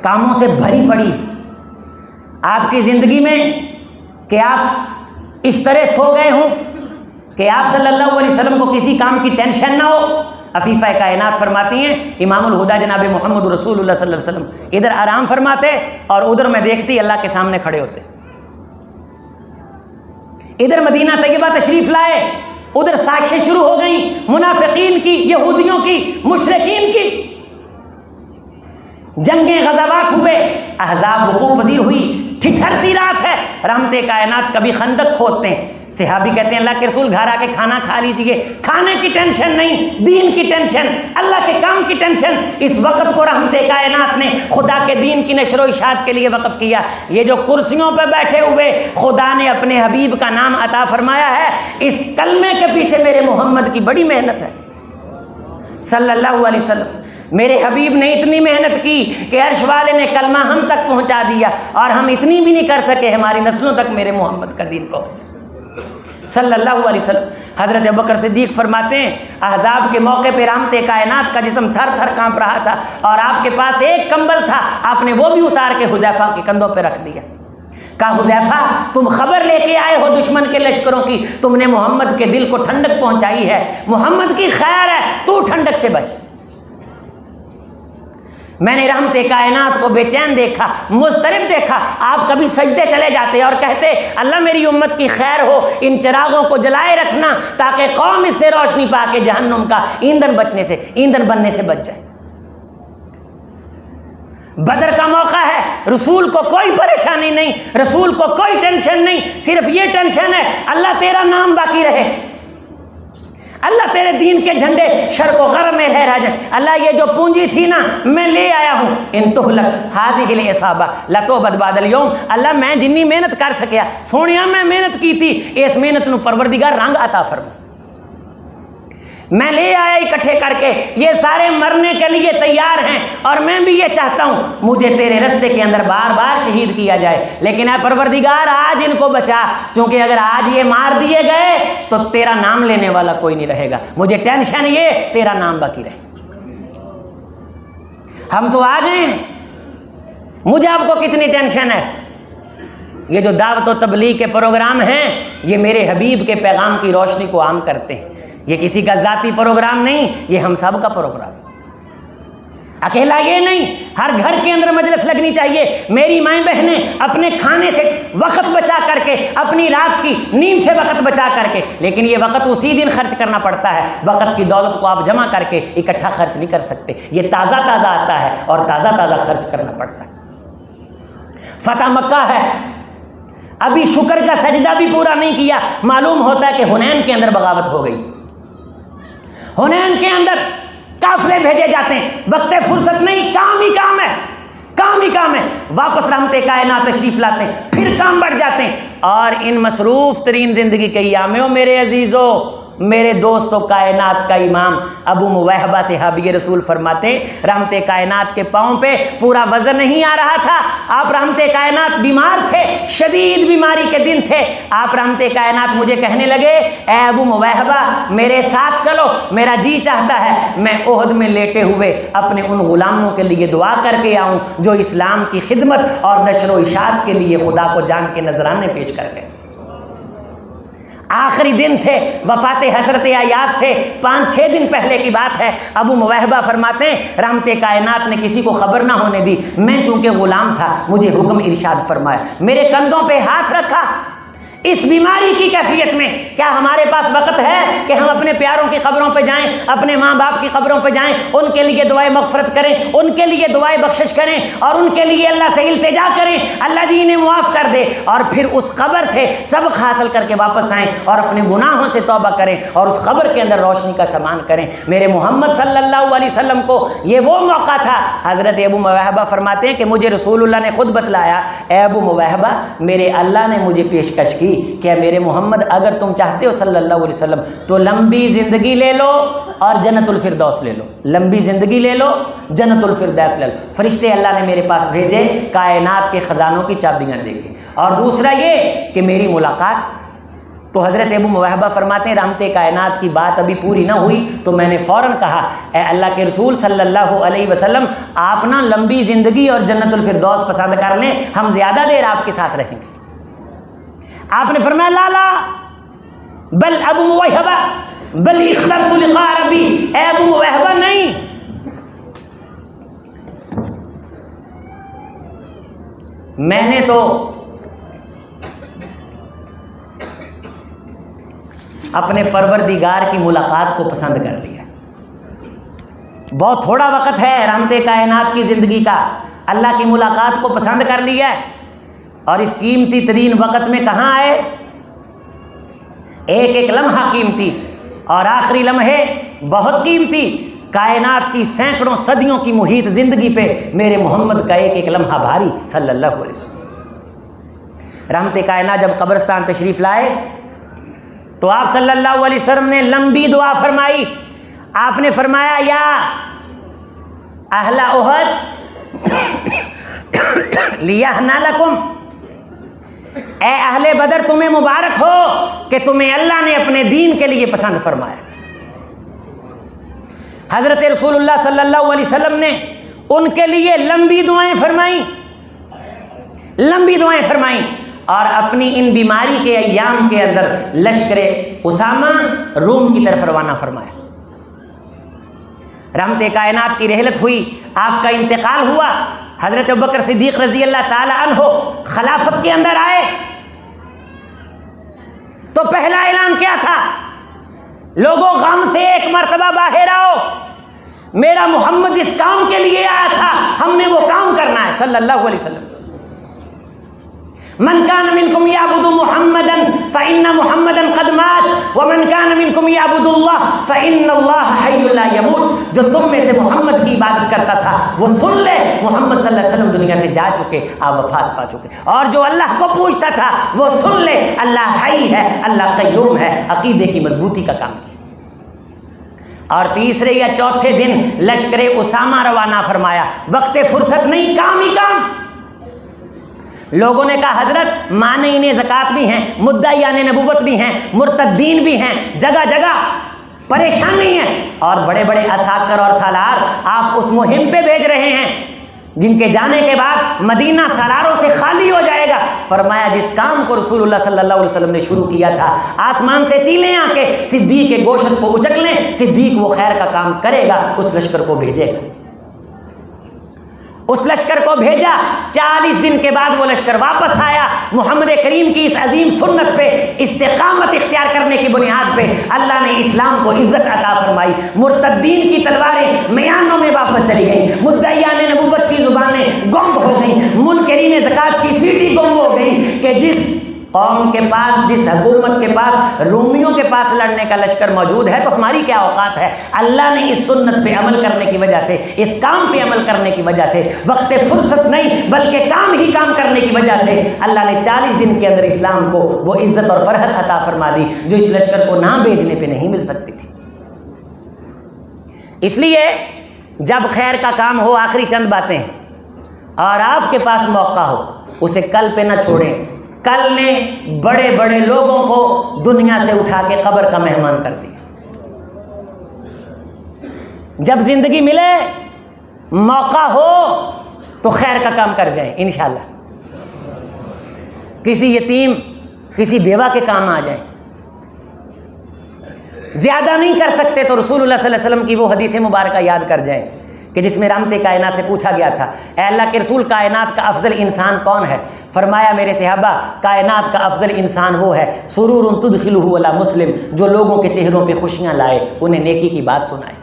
کاموں سے بھری پڑی، آپ کی زندگی میں کہ آپ اس طرح سو گئے ہوں کہ آپ صلی اللہ علیہ وسلم کو کسی کام کی ٹینشن نہ ہو۔ عفیفہ کائنات فرماتی ہیں، امام الہدا جناب محمد رسول اللہ صلی اللہ علیہ وسلم ادھر آرام فرماتے اور ادھر میں دیکھتی اللہ کے سامنے کھڑے ہوتے۔ ادھر مدینہ طیبہ تشریف لائے، ادھر سازشیں شروع ہو گئیں منافقین کی، یہودیوں کی، مشرکین کی، جنگیں غزوات ہوئے، احزاب وقوع پذیر ہوئی، ٹھٹھرتی رات ہے، رحمت کائنات کبھی خندق کھودتے ہیں، صحابی کہتے ہیں اللہ کے رسول گھر آ کے کھانا کھا لیجئے. کھانے کی ٹینشن نہیں، دین کی ٹینشن، اللہ کے کام کی ٹینشن. اس وقت کو رحمت کائنات نے خدا کے دین کی نشر و اشاعت کے لیے وقف کیا. یہ جو کرسیوں پہ بیٹھے ہوئے خدا نے اپنے حبیب کا نام عطا فرمایا ہے، اس کلمے کے پیچھے میرے محمد کی بڑی محنت ہے صلی اللہ علیہ وسلم. میرے حبیب نے اتنی محنت کی کہ عرش والے نے کلمہ ہم تک پہنچا دیا، اور ہم اتنی بھی نہیں کر سکے ہماری نسلوں تک میرے محمد کا دین پہنچا صلی اللہ علیہ وسلم. حضرت ابوبکر صدیق فرماتے ہیں احزاب کے موقع پہ رحمت کائنات کا جسم تھر تھر کانپ رہا تھا، اور آپ کے پاس ایک کمبل تھا، آپ نے وہ بھی اتار کے حذیفہ کے کندھوں پہ رکھ دیا. کہا حذیفہ تم خبر لے کے آئے ہو دشمن کے لشکروں کی، تم نے محمد کے دل کو ٹھنڈک پہنچائی ہے، محمد کی خیر ہے، تو ٹھنڈک سے بچ. میں نے رحمت کائنات کو بے چین دیکھا، مضطرب دیکھا. آپ کبھی سجدے چلے جاتے اور کہتے اللہ میری امت کی خیر ہو، ان چراغوں کو جلائے رکھنا تاکہ قوم اس سے روشنی پا کے جہنم کا ایندھن بننے سے بچ جائے. بدر کا موقع ہے، رسول کو کوئی پریشانی نہیں، رسول کو کوئی ٹینشن نہیں، صرف یہ ٹینشن ہے اللہ تیرا نام باقی رہے، اللہ تیرے دین کے جھنڈے شرق و غرب میں لہرا جائیں. اللہ یہ جو پونجی تھی نا میں لے آیا ہوں، ان تہلک ہذہ الاصابہ لتوبت بعد اليوم. اللہ میں جنی محنت کر سکیا سونیا میں محنت کی تھی، اس محنت نو پروردگار رنگ عطا فرما. میں لے آیا اکٹھے کر کے، یہ سارے مرنے کے لیے تیار ہیں، اور میں بھی یہ چاہتا ہوں مجھے تیرے رستے کے اندر بار بار شہید کیا جائے، لیکن اے پروردگار آج ان کو بچا، چونکہ اگر آج یہ مار دیے گئے تو تیرا نام لینے والا کوئی نہیں رہے گا. مجھے ٹینشن یہ تیرا نام باقی رہے. ہم تو آ گئے ہیں، مجھے آپ کو کتنی ٹینشن ہے. یہ جو دعوت و تبلیغ کے پروگرام ہیں یہ میرے حبیب کے پیغام کی روشنی کو عام کرتے ہیں. یہ کسی کا ذاتی پروگرام نہیں، یہ ہم سب کا پروگرام. اکیلا یہ نہیں، ہر گھر کے اندر مجلس لگنی چاہیے. میری مائیں بہنیں اپنے کھانے سے وقت بچا کر کے، اپنی رات کی نیند سے وقت بچا کر کے، لیکن یہ وقت اسی دن خرچ کرنا پڑتا ہے. وقت کی دولت کو آپ جمع کر کے اکٹھا خرچ نہیں کر سکتے، یہ تازہ تازہ آتا ہے اور تازہ تازہ خرچ کرنا پڑتا ہے. فتح مکہ ہے، ابھی شکر کا سجدہ بھی پورا نہیں کیا، معلوم ہوتا ہے کہ حنین کے اندر بغاوت ہو گئی. حنین کے اندر قافلے بھیجے جاتے ہیں، وقت فرصت نہیں، کام ہی کام ہے، کام ہی کام ہے. واپس رحمت کائنات تشریف لاتے ہیں، پھر کام بڑھ جاتے ہیں. اور ان مصروف ترین زندگی کے ایام میں میرے عزیزو، میرے دوستو، کائنات کا امام ابو موہبہ صحابی رسول فرماتے رحمت کائنات کے پاؤں پہ پورا وزن نہیں آ رہا تھا. آپ رحمت کائنات بیمار تھے، شدید بیماری کے دن تھے. آپ رحمت کائنات مجھے کہنے لگے اے ابو موہبہ میرے ساتھ چلو، میرا جی چاہتا ہے میں احد میں لیٹے ہوئے اپنے ان غلاموں کے لیے دعا کر کے آؤں جو اسلام کی خدمت اور نشر و اشاعت کے لیے خدا کو جان کے نذرانے پیش کر گئے. آخری دن تھے وفات حضرت عیاض سے 5-6 دن پہلے کی بات ہے. ابو موہبہ فرماتے ہیں رحمت کائنات نے کسی کو خبر نہ ہونے دی. میں چونکہ غلام تھا مجھے حکم ارشاد فرمایا، میرے کندھوں پہ ہاتھ رکھا. اس بیماری کی کیفیت میں کیا ہمارے پاس وقت ہے کہ ہم اپنے پیاروں کی قبروں پہ جائیں، اپنے ماں باپ کی قبروں پہ جائیں، ان کے لیے دعائیں مغفرت کریں، ان کے لیے دعائیں بخشش کریں، اور ان کے لیے اللہ سے التجا کریں اللہ جی انہیں معاف کر دے، اور پھر اس قبر سے سبق حاصل کر کے واپس آئیں اور اپنے گناہوں سے توبہ کریں اور اس قبر کے اندر روشنی کا سامان کریں. میرے محمد صلی اللہ علیہ وسلم کو یہ وہ موقع تھا. حضرت ابو موہبہ فرماتے ہیں کہ مجھے رسول اللہ نے خود بتلایا، اے ابو موہبہ میرے اللہ نے مجھے پیشکش کی کہ میرے محمد اگر تم چاہتے ہو صلی اللہ علیہ وسلم تو لمبی زندگی لے لو اور جنت الفردوس لے لو. لمبی زندگی لے لو، جنت الفردوس لے لو. فرشتے اللہ نے میرے پاس بھیجے کائنات کے خزانوں کی چابیاں دے کے. اور دوسرا یہ کہ میری ملاقات. تو حضرت ابو موہبہ فرماتے ہیں رحمت کائنات کی بات ابھی پوری نہ ہوئی تو میں نے فوراً کہا اے اللہ کے رسول صلی اللہ علیہ وسلم آپ نا لمبی زندگی اور جنت الفردوس پسند کر لیں، ہم زیادہ دیر آپ کے ساتھ رہیں گے. آپ نے فرمایا لا لا بل ابو موہبہ بل اخترت لقاء ربی، اے ابو موہبہ نہیں، میں نے تو اپنے پروردگار کی ملاقات کو پسند کر لیا. بہت تھوڑا وقت ہے رحمت کائنات کی زندگی کا، اللہ کی ملاقات کو پسند کر لیا ہے. اور اس قیمتی ترین وقت میں کہاں آئے؟ ایک ایک لمحہ قیمتی، اور آخری لمحے بہت قیمتی۔ کائنات کی سینکڑوں صدیوں کی محیط زندگی پہ میرے محمد کا ایک ایک لمحہ بھاری صلی اللہ علیہ وسلم۔ رحمت کائنات جب قبرستان تشریف لائے تو آپ صلی اللہ علیہ وسلم نے لمبی دعا فرمائی۔ آپ نے فرمایا یا اہل احد لیہنا لکم، اے اہل بدر تمہیں مبارک ہو کہ تمہیں اللہ نے اپنے دین کے لیے پسند فرمایا۔ حضرت رسول اللہ صلی اللہ علیہ وسلم نے ان کے لیے لمبی دعائیں فرمائیں، لمبی دعائیں فرمائیں، اور اپنی ان بیماری کے ایام کے اندر لشکر اسامہ روم کی طرف روانہ فرمایا۔ رحمت کائنات کی رحلت ہوئی، آپ کا انتقال ہوا، حضرت ابوبکر صدیق رضی اللہ تعالی عنہ خلافت کے اندر آئے تو پہلا اعلان کیا تھا؟ لوگوں غم سے ایک مرتبہ باہر آؤ، میرا محمد جس کام کے لیے آیا تھا ہم نے وہ کام کرنا ہے صلی اللہ علیہ وسلم۔ من کان منکم یعبد محمدا فإن محمدا قد مات ومن کان منکم یعبد اللہ فإن اللہ حی لا یموت۔ جو تم میں سے محمد کی عبادت کرتا تھا وہ سن لے، محمد صلی اللہ علیہ وسلم دنیا سے جا چکے، آپ وفات پا چکے، اور جو اللہ کو پوچھتا تھا وہ سن لے، اللہ حی ہے، اللہ قیوم ہے۔ عقیدے کی مضبوطی کا کام کیا۔ اور تیسرے یا چوتھے دن لشکر اسامہ روانہ فرمایا، وقت فرصت نہیں، کام ہی کام۔ لوگوں نے کہا حضرت مانعین زکوٰۃ بھی ہیں، مدعیان نبوت بھی ہیں، مرتدین بھی ہیں، جگہ جگہ پریشانی ہے، اور بڑے بڑے عساکر اور سالار آپ اس مہم پہ بھیج رہے ہیں جن کے جانے کے بعد مدینہ سالاروں سے خالی ہو جائے گا۔ فرمایا جس کام کو رسول اللہ صلی اللہ علیہ وسلم نے شروع کیا تھا، آسمان سے چیلیں آ کے صدیق کے گوشت کو اچک لیں، صدیق وہ خیر کا کام کرے گا، اس لشکر کو بھیجے گا۔ اس لشکر کو بھیجا، 40 دن کے بعد وہ لشکر واپس آیا۔ محمد کریم کی اس عظیم سنت پہ استقامت اختیار کرنے کی بنیاد پہ اللہ نے اسلام کو عزت عطا فرمائی۔ مرتدین کی تلواریں میانوں میں واپس چلی گئیں، مدعیان نبوت کی زبانیں گنگ ہو گئیں، منکرین زکوٰۃ کی سیٹی گم ہو گئی کہ جس قوم کے پاس، جس حکومت کے پاس رومیوں کے پاس لڑنے کا لشکر موجود ہے تو ہماری کیا اوقات ہے۔ اللہ نے اس سنت پہ عمل کرنے کی وجہ سے، اس کام پہ عمل کرنے کی وجہ سے، وقت فرصت نہیں بلکہ کام ہی کام کرنے کی وجہ سے اللہ نے 40 دن کے اندر اسلام کو وہ عزت اور فرحت عطا فرما دی جو اس لشکر کو نہ بھیجنے پہ نہیں مل سکتی تھی۔ اس لیے جب خیر کا کام ہو، آخری چند باتیں ہیں، اور آپ کے پاس موقع ہو اسے کل پہ نہ چھوڑیں۔ کل نے بڑے بڑے لوگوں کو دنیا سے اٹھا کے قبر کا مہمان کر دیا۔ جب زندگی ملے، موقع ہو تو خیر کا کام کر جائیں انشاءاللہ۔ کسی یتیم، کسی بیوہ کے کام آ جائیں۔ زیادہ نہیں کر سکتے تو رسول اللہ صلی اللہ علیہ وسلم کی وہ حدیث مبارکہ یاد کر جائیں کہ جس میں رحمت کائنات سے پوچھا گیا تھا، اے اللہ کے رسول کائنات کا افضل انسان کون ہے؟ فرمایا میرے صحابہ کائنات کا افضل انسان وہ ہے سرور تدخلہ علی مسلم، جو لوگوں کے چہروں پہ خوشیاں لائے، انہیں نیکی کی بات سنائے،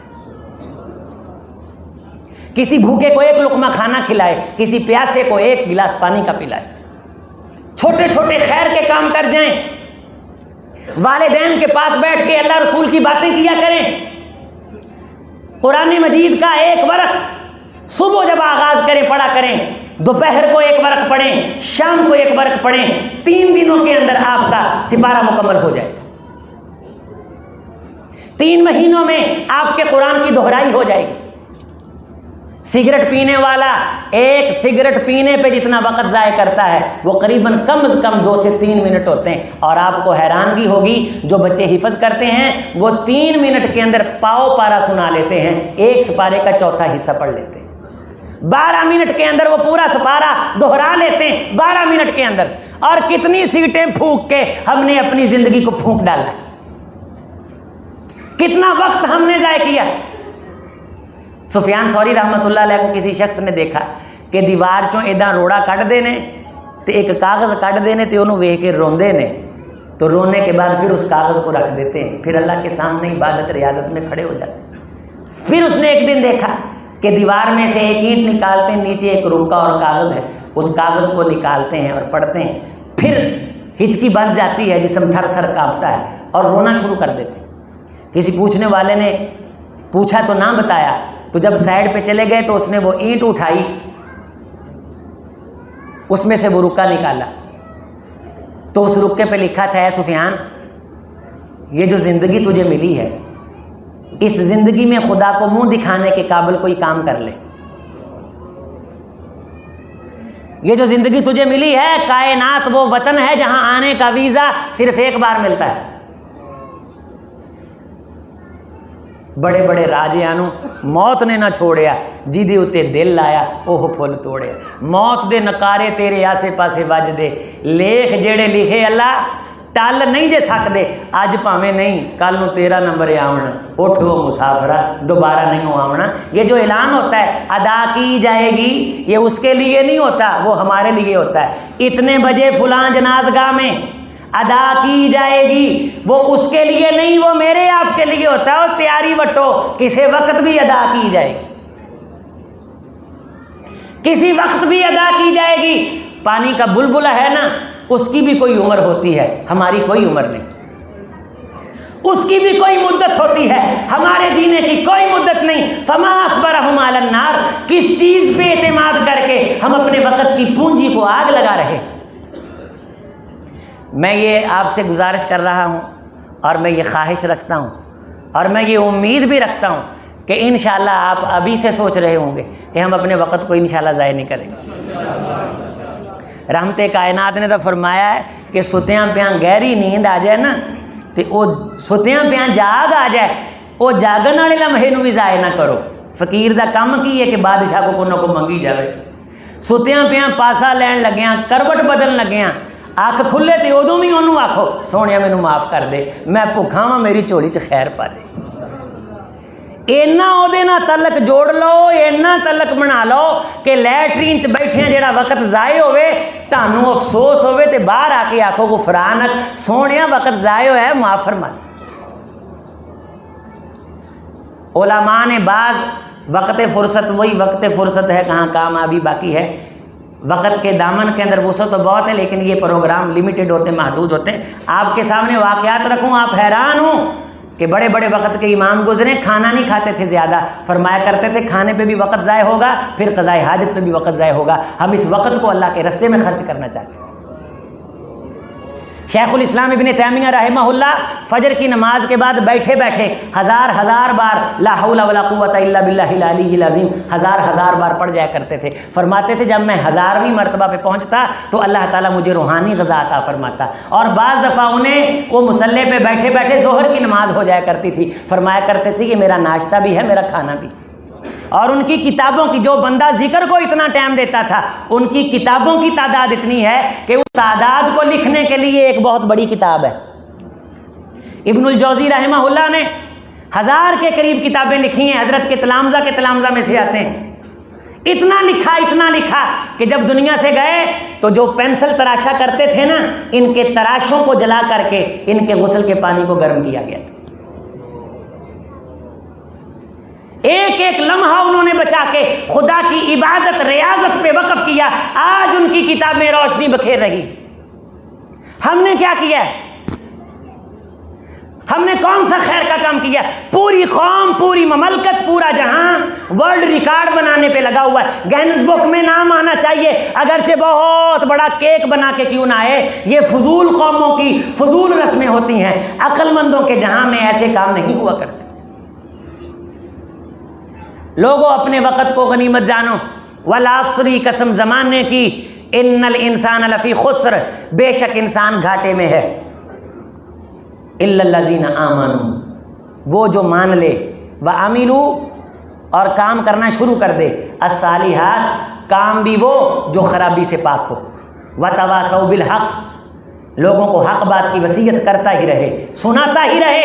کسی بھوکے کو ایک لقمہ کھانا کھلائے، کسی پیاسے کو ایک گلاس پانی کا پلائے۔ چھوٹے چھوٹے خیر کے کام کر جائیں، والدین کے پاس بیٹھ کے اللہ رسول کی باتیں کیا کریں، قرآن مجید کا ایک ورق صبح جب آغاز کریں پڑھا کریں، دوپہر کو ایک ورق پڑھیں، شام کو ایک ورق پڑھیں، 3 دنوں کے اندر آپ کا سپارہ مکمل ہو جائے گا۔ 3 مہینوں میں آپ کے قرآن کی دہرائی ہو جائے گی۔ سگریٹ پینے والا ایک سگریٹ پینے پہ جتنا وقت ضائع کرتا ہے وہ قریباً کم از کم 2 سے 3 منٹ ہوتے ہیں، اور آپ کو حیرانگی ہوگی جو بچے حفظ کرتے ہیں وہ 3 منٹ کے اندر پاؤ پارا سنا لیتے ہیں، ایک سپارے کا چوتھا حصہ پڑھ لیتے ہیں۔ 12 منٹ کے اندر وہ پورا سپارہ دہرا لیتے ہیں، 12 منٹ کے اندر۔ اور کتنی سیٹیں پھونک کے ہم نے اپنی زندگی کو پھونک ڈالا، کتنا وقت ہم نے ضائع کیا۔ سفیان ثوری رحمت اللہ علیہ کو کسی شخص نے دیکھا کہ دیوار چوں ایداں روڑا کٹ دینے تے ایک کاغذ کٹ دینے تے انہوں ویکھ کے روندے نے، تو رونے کے بعد پھر اس کاغذ کو رکھ دیتے ہیں، پھر اللہ کے سامنے عبادت ریاضت میں کھڑے ہو جاتے ہیں۔ پھر اس نے ایک دن دیکھا کہ دیوار میں سے ایک اینٹ نکالتے ہیں، نیچے ایک رکا اور کاغذ ہے، اس کاغذ کو نکالتے ہیں اور پڑھتے ہیں، پھر ہچکی بن جاتی ہے، جسم تھر تھر کانپتا ہے اور رونا شروع کر دیتے. کسی پوچھنے والے نے پوچھا تو نہ بتایا، تو جب سائڈ پہ چلے گئے تو اس نے وہ اینٹ اٹھائی، اس میں سے وہ رکا نکالا، تو اس رکے پہ لکھا تھا اے سفیان، یہ جو زندگی تجھے ملی ہے، اس زندگی میں خدا کو منہ دکھانے کے قابل کوئی کام کر لے. یہ جو زندگی تجھے ملی ہے، کائنات وہ وطن ہے جہاں آنے کا ویزا صرف ایک بار ملتا ہے. بڑے بڑے راجیانوں موت نے نہ چھوڑیا، جیدے اتے دل لایا اوہ پھل توڑیا. موت دے نکارے تیرے آسے پاسے وجدے، لیکھ جیڑے لکھے اللہ ٹل نہیں جے سکدے. اج پاویں نہیں کل نو تیرا نمبر آونا، اٹھو مسافرہ دوبارہ نہیں ہو آونا. یہ جو اعلان ہوتا ہے ادا کی جائے گی، یہ اس کے لیے نہیں ہوتا، وہ ہمارے لیے ہوتا ہے. اتنے بجے فلاں جنازگاہ میں ادا کی جائے گی، وہ اس کے لیے نہیں، وہ میرے آپ کے لیے ہوتا ہے. اور تیاری وٹو کسی وقت بھی ادا کی جائے گی، کسی وقت بھی ادا کی جائے گی. پانی کا بلبلہ ہے نا، اس کی بھی کوئی عمر ہوتی ہے، ہماری کوئی عمر نہیں. اس کی بھی کوئی مدت ہوتی ہے، ہمارے جینے کی کوئی مدت نہیں. فما اصبرہم علی النار، کس چیز پہ اعتماد کر کے ہم اپنے وقت کی پونجی کو آگ لگا رہے. میں یہ آپ سے گزارش کر رہا ہوں، اور میں یہ خواہش رکھتا ہوں، اور میں یہ امید بھی رکھتا ہوں کہ انشاءاللہ آپ ابھی سے سوچ رہے ہوں گے کہ ہم اپنے وقت کو انشاءاللہ ضائع نہیں کریں گے. رحمت کائنات نے تو فرمایا ہے کہ ستیاں پیاں گہری نیند آ جائے نا، تو وہ ستیاں پیاں جاگ آ جائے، وہ جاگن والے لمحے نو بھی ضائع نہ کرو. فقیر دا کم کی ہے کہ بادشاہ کو کوئی نہ کوئی منگی جاوے. ستیاں پیاں پاسا لین لگیاں، کروٹ بدلن لگیاں، اکھ کھلے تے ادوں بھی انہوں آکھو سونیا مینوں معاف کر دے، میں بھکھا ہاں، میری جھولی چ خیر پا دے. اینا او دے نال تعلق جوڑ لو، اینا تعلق بنا لو کہ لیٹرین چ بیٹھے جڑا وقت ضائع ہوئے تانوں افسوس ہوئے تے باہر آ کے آکھو غفرانک، سونیا وقت ضائع ہویا ہے معاف فرما. علماء نے بعض وقت فرصت، وہی وقت فرصت ہے کہاں کامیابی باقی ہے. وقت کے دامن کے اندر وسعت تو بہت ہے، لیکن یہ پروگرام لمیٹڈ ہوتے، محدود ہوتے ہیں. آپ کے سامنے واقعات رکھوں، آپ حیران ہوں کہ بڑے بڑے وقت کے امام گزرے، کھانا نہیں کھاتے تھے زیادہ، فرمایا کرتے تھے کھانے پہ بھی وقت ضائع ہوگا، پھر قضاء حاجت پہ بھی وقت ضائع ہوگا. ہم اس وقت کو اللہ کے رستے میں خرچ کرنا چاہتے ہیں. شیخ الاسلام ابن تیمیہ رحمہ اللہ فجر کی نماز کے بعد بیٹھے بیٹھے ہزار بار لا حول ولا قوت الا باللہ العلی العظیم ہزار بار پڑھ جایا کرتے تھے. فرماتے تھے جب میں 1000ویں مرتبہ پہ پہنچتا تو اللہ تعالیٰ مجھے روحانی غذا عطا فرماتا. اور بعض دفعہ انہیں وہ مصلی پہ بیٹھے بیٹھے ظہر کی نماز ہو جایا کرتی تھی، فرمایا کرتے تھے کہ میرا ناشتہ بھی ہے، میرا کھانا بھی. اور ان کی کتابوں کی، جو بندہ ذکر کو اتنا ٹائم دیتا تھا، ان کی کتابوں کی تعداد اتنی ہے کہ اس تعداد کو لکھنے کے لیے ایک بہت بڑی کتاب ہے. ابن الجوزی رحمہ اللہ نے 1000 کے قریب کتابیں لکھی ہیں، حضرت کے تلامذہ میں سے آتے ہیں. اتنا لکھا کہ جب دنیا سے گئے تو جو پینسل تراشا کرتے تھے نا، ان کے تراشوں کو جلا کر کے ان کے غسل کے پانی کو گرم کیا گیا تھا. ایک ایک لمحہ انہوں نے بچا کے خدا کی عبادت ریاضت پہ وقف کیا. آج ان کی کتاب میں روشنی بکھیر رہی. ہم نے کیا کیا ہے؟ ہم نے کون سا خیر کا کام کیا؟ پوری قوم، پوری مملکت، پورا جہاں ورلڈ ریکارڈ بنانے پہ لگا ہوا ہے. گینز بک میں نام آنا چاہیے، اگرچہ بہت بڑا کیک بنا کے کیوں نہ آئے. یہ فضول قوموں کی فضول رسمیں ہوتی ہیں، عقل مندوں کے جہاں میں ایسے کام نہیں ہوا کرتے. لوگوں اپنے وقت کو غنیمت جانو. والعصر، قسم زمانے کی، ان الانسان لفی خسر، بے شک انسان گھاٹے میں ہے. الا الذین آمنوا، وہ جو مان لے، وعملوا، اور کام کرنا شروع کر دے، الصالحات، کام بھی وہ جو خرابی سے پاک ہو، وتواصوا بالحق، لوگوں کو حق بات کی وصیت کرتا ہی رہے، سناتا ہی رہے.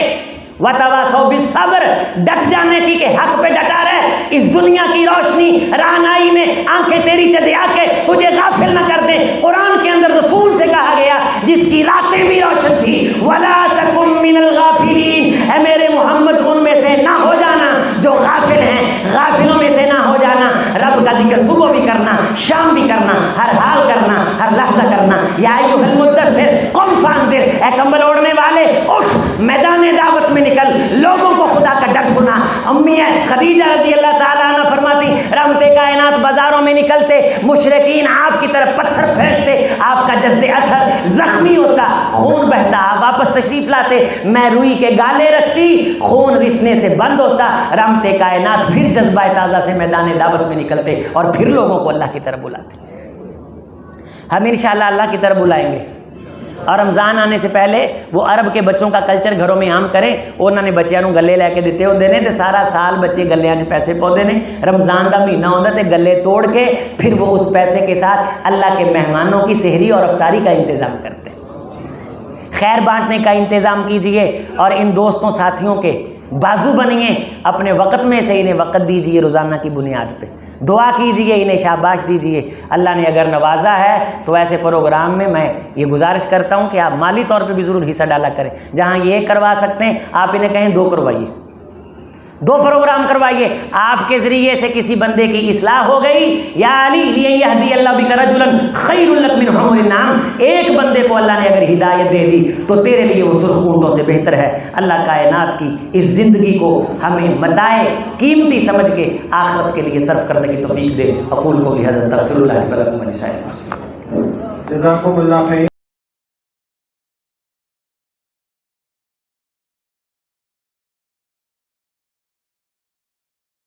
وتواصوا بالصبر، ڈٹ جانے کی کہ حق پہ ڈٹا رہے. اس دنیا کی روشنی رانائی میں آنکھیں تیری چدیا کے تجھے غافل نہ کر دیں. قرآن کے اندر رسول سے کہا گیا جس کی راتیں بھی روشن تھی، ولا تکن من الغافلین، اے میرے محمد ان میں سے نہ ہو جانا جو غافل ہیں، غافلوں میں سے نہ ہو جانا. رب کا ذکر صبح بھی کرنا، شام بھی کرنا، ہر حال کرنا، ہر لحظہ کرنا. یا ایھا المدثر قم فانذر، اے کمبل اوڑھنے والے اٹھ، میدان دعوت میں نکل، لوگوں کو خدا کا ڈر سنا۔ امی خدیجہ رضی اللہ تعالیٰ عنہ فرماتی رحمت کائنات بازاروں میں نکلتے، مشرکین آپ کی طرف پتھر پھینکتے، آپ کا جسد اطہر زخمی ہوتا، خون بہتا، آپ واپس تشریف لاتے، میں روئی کے گالے رکھتی، خون رسنے سے بند ہوتا، رحمت کائنات پھر جذبہ تازہ سے میدان دعوت میں نکلتے اور پھر لوگوں کو اللہ کی طرف بلاتے۔ ہم انشاءاللہ اللہ کی طرف بلائیں گے، اور رمضان آنے سے پہلے وہ عرب کے بچوں کا کلچر گھروں میں عام کریں، انہوں نے بچیاں گلے لے کے دیتے ہوندے نے، تے سارا سال بچے گلیاں 'چ پیسے پاؤندے نے، رمضان دا مہینہ ہوندا تے گلے توڑ کے پھر وہ اس پیسے کے ساتھ اللہ کے مہمانوں کی سحری اور افطاری کا انتظام کرتے ہیں۔ خیر بانٹنے کا انتظام کیجئے اور ان دوستوں ساتھیوں کے بازو بنیے، اپنے وقت میں سے انہیں وقت دیجئے، روزانہ کی بنیاد پہ دعا کیجئے، انہیں شاباش دیجئے۔ اللہ نے اگر نوازا ہے تو ایسے پروگرام میں میں یہ گزارش کرتا ہوں کہ آپ مالی طور پہ بھی ضرور حصہ ڈالا کریں، جہاں یہ کروا سکتے ہیں آپ انہیں کہیں 2 کروائیے، 2 پروگرام کروائیے، آپ کے ذریعے سے کسی بندے کی اصلاح ہو گئی، یا علی لیہدی اللہ بک رجلا خیر لک من حمر النعام، ایک بندے کو اللہ نے اگر ہدایت دے دی تو تیرے لیے وہ سرخ اونٹوں سے بہتر ہے۔ اللہ کائنات کی اس زندگی کو ہمیں متاع قیمتی سمجھ کے آخرت کے لیے صرف کرنے کی توفیق دے۔ اقول قولی ھذا استغفر اللہ لی ولکم ولسائر المسلمین۔ جزاکم اللہ خیر۔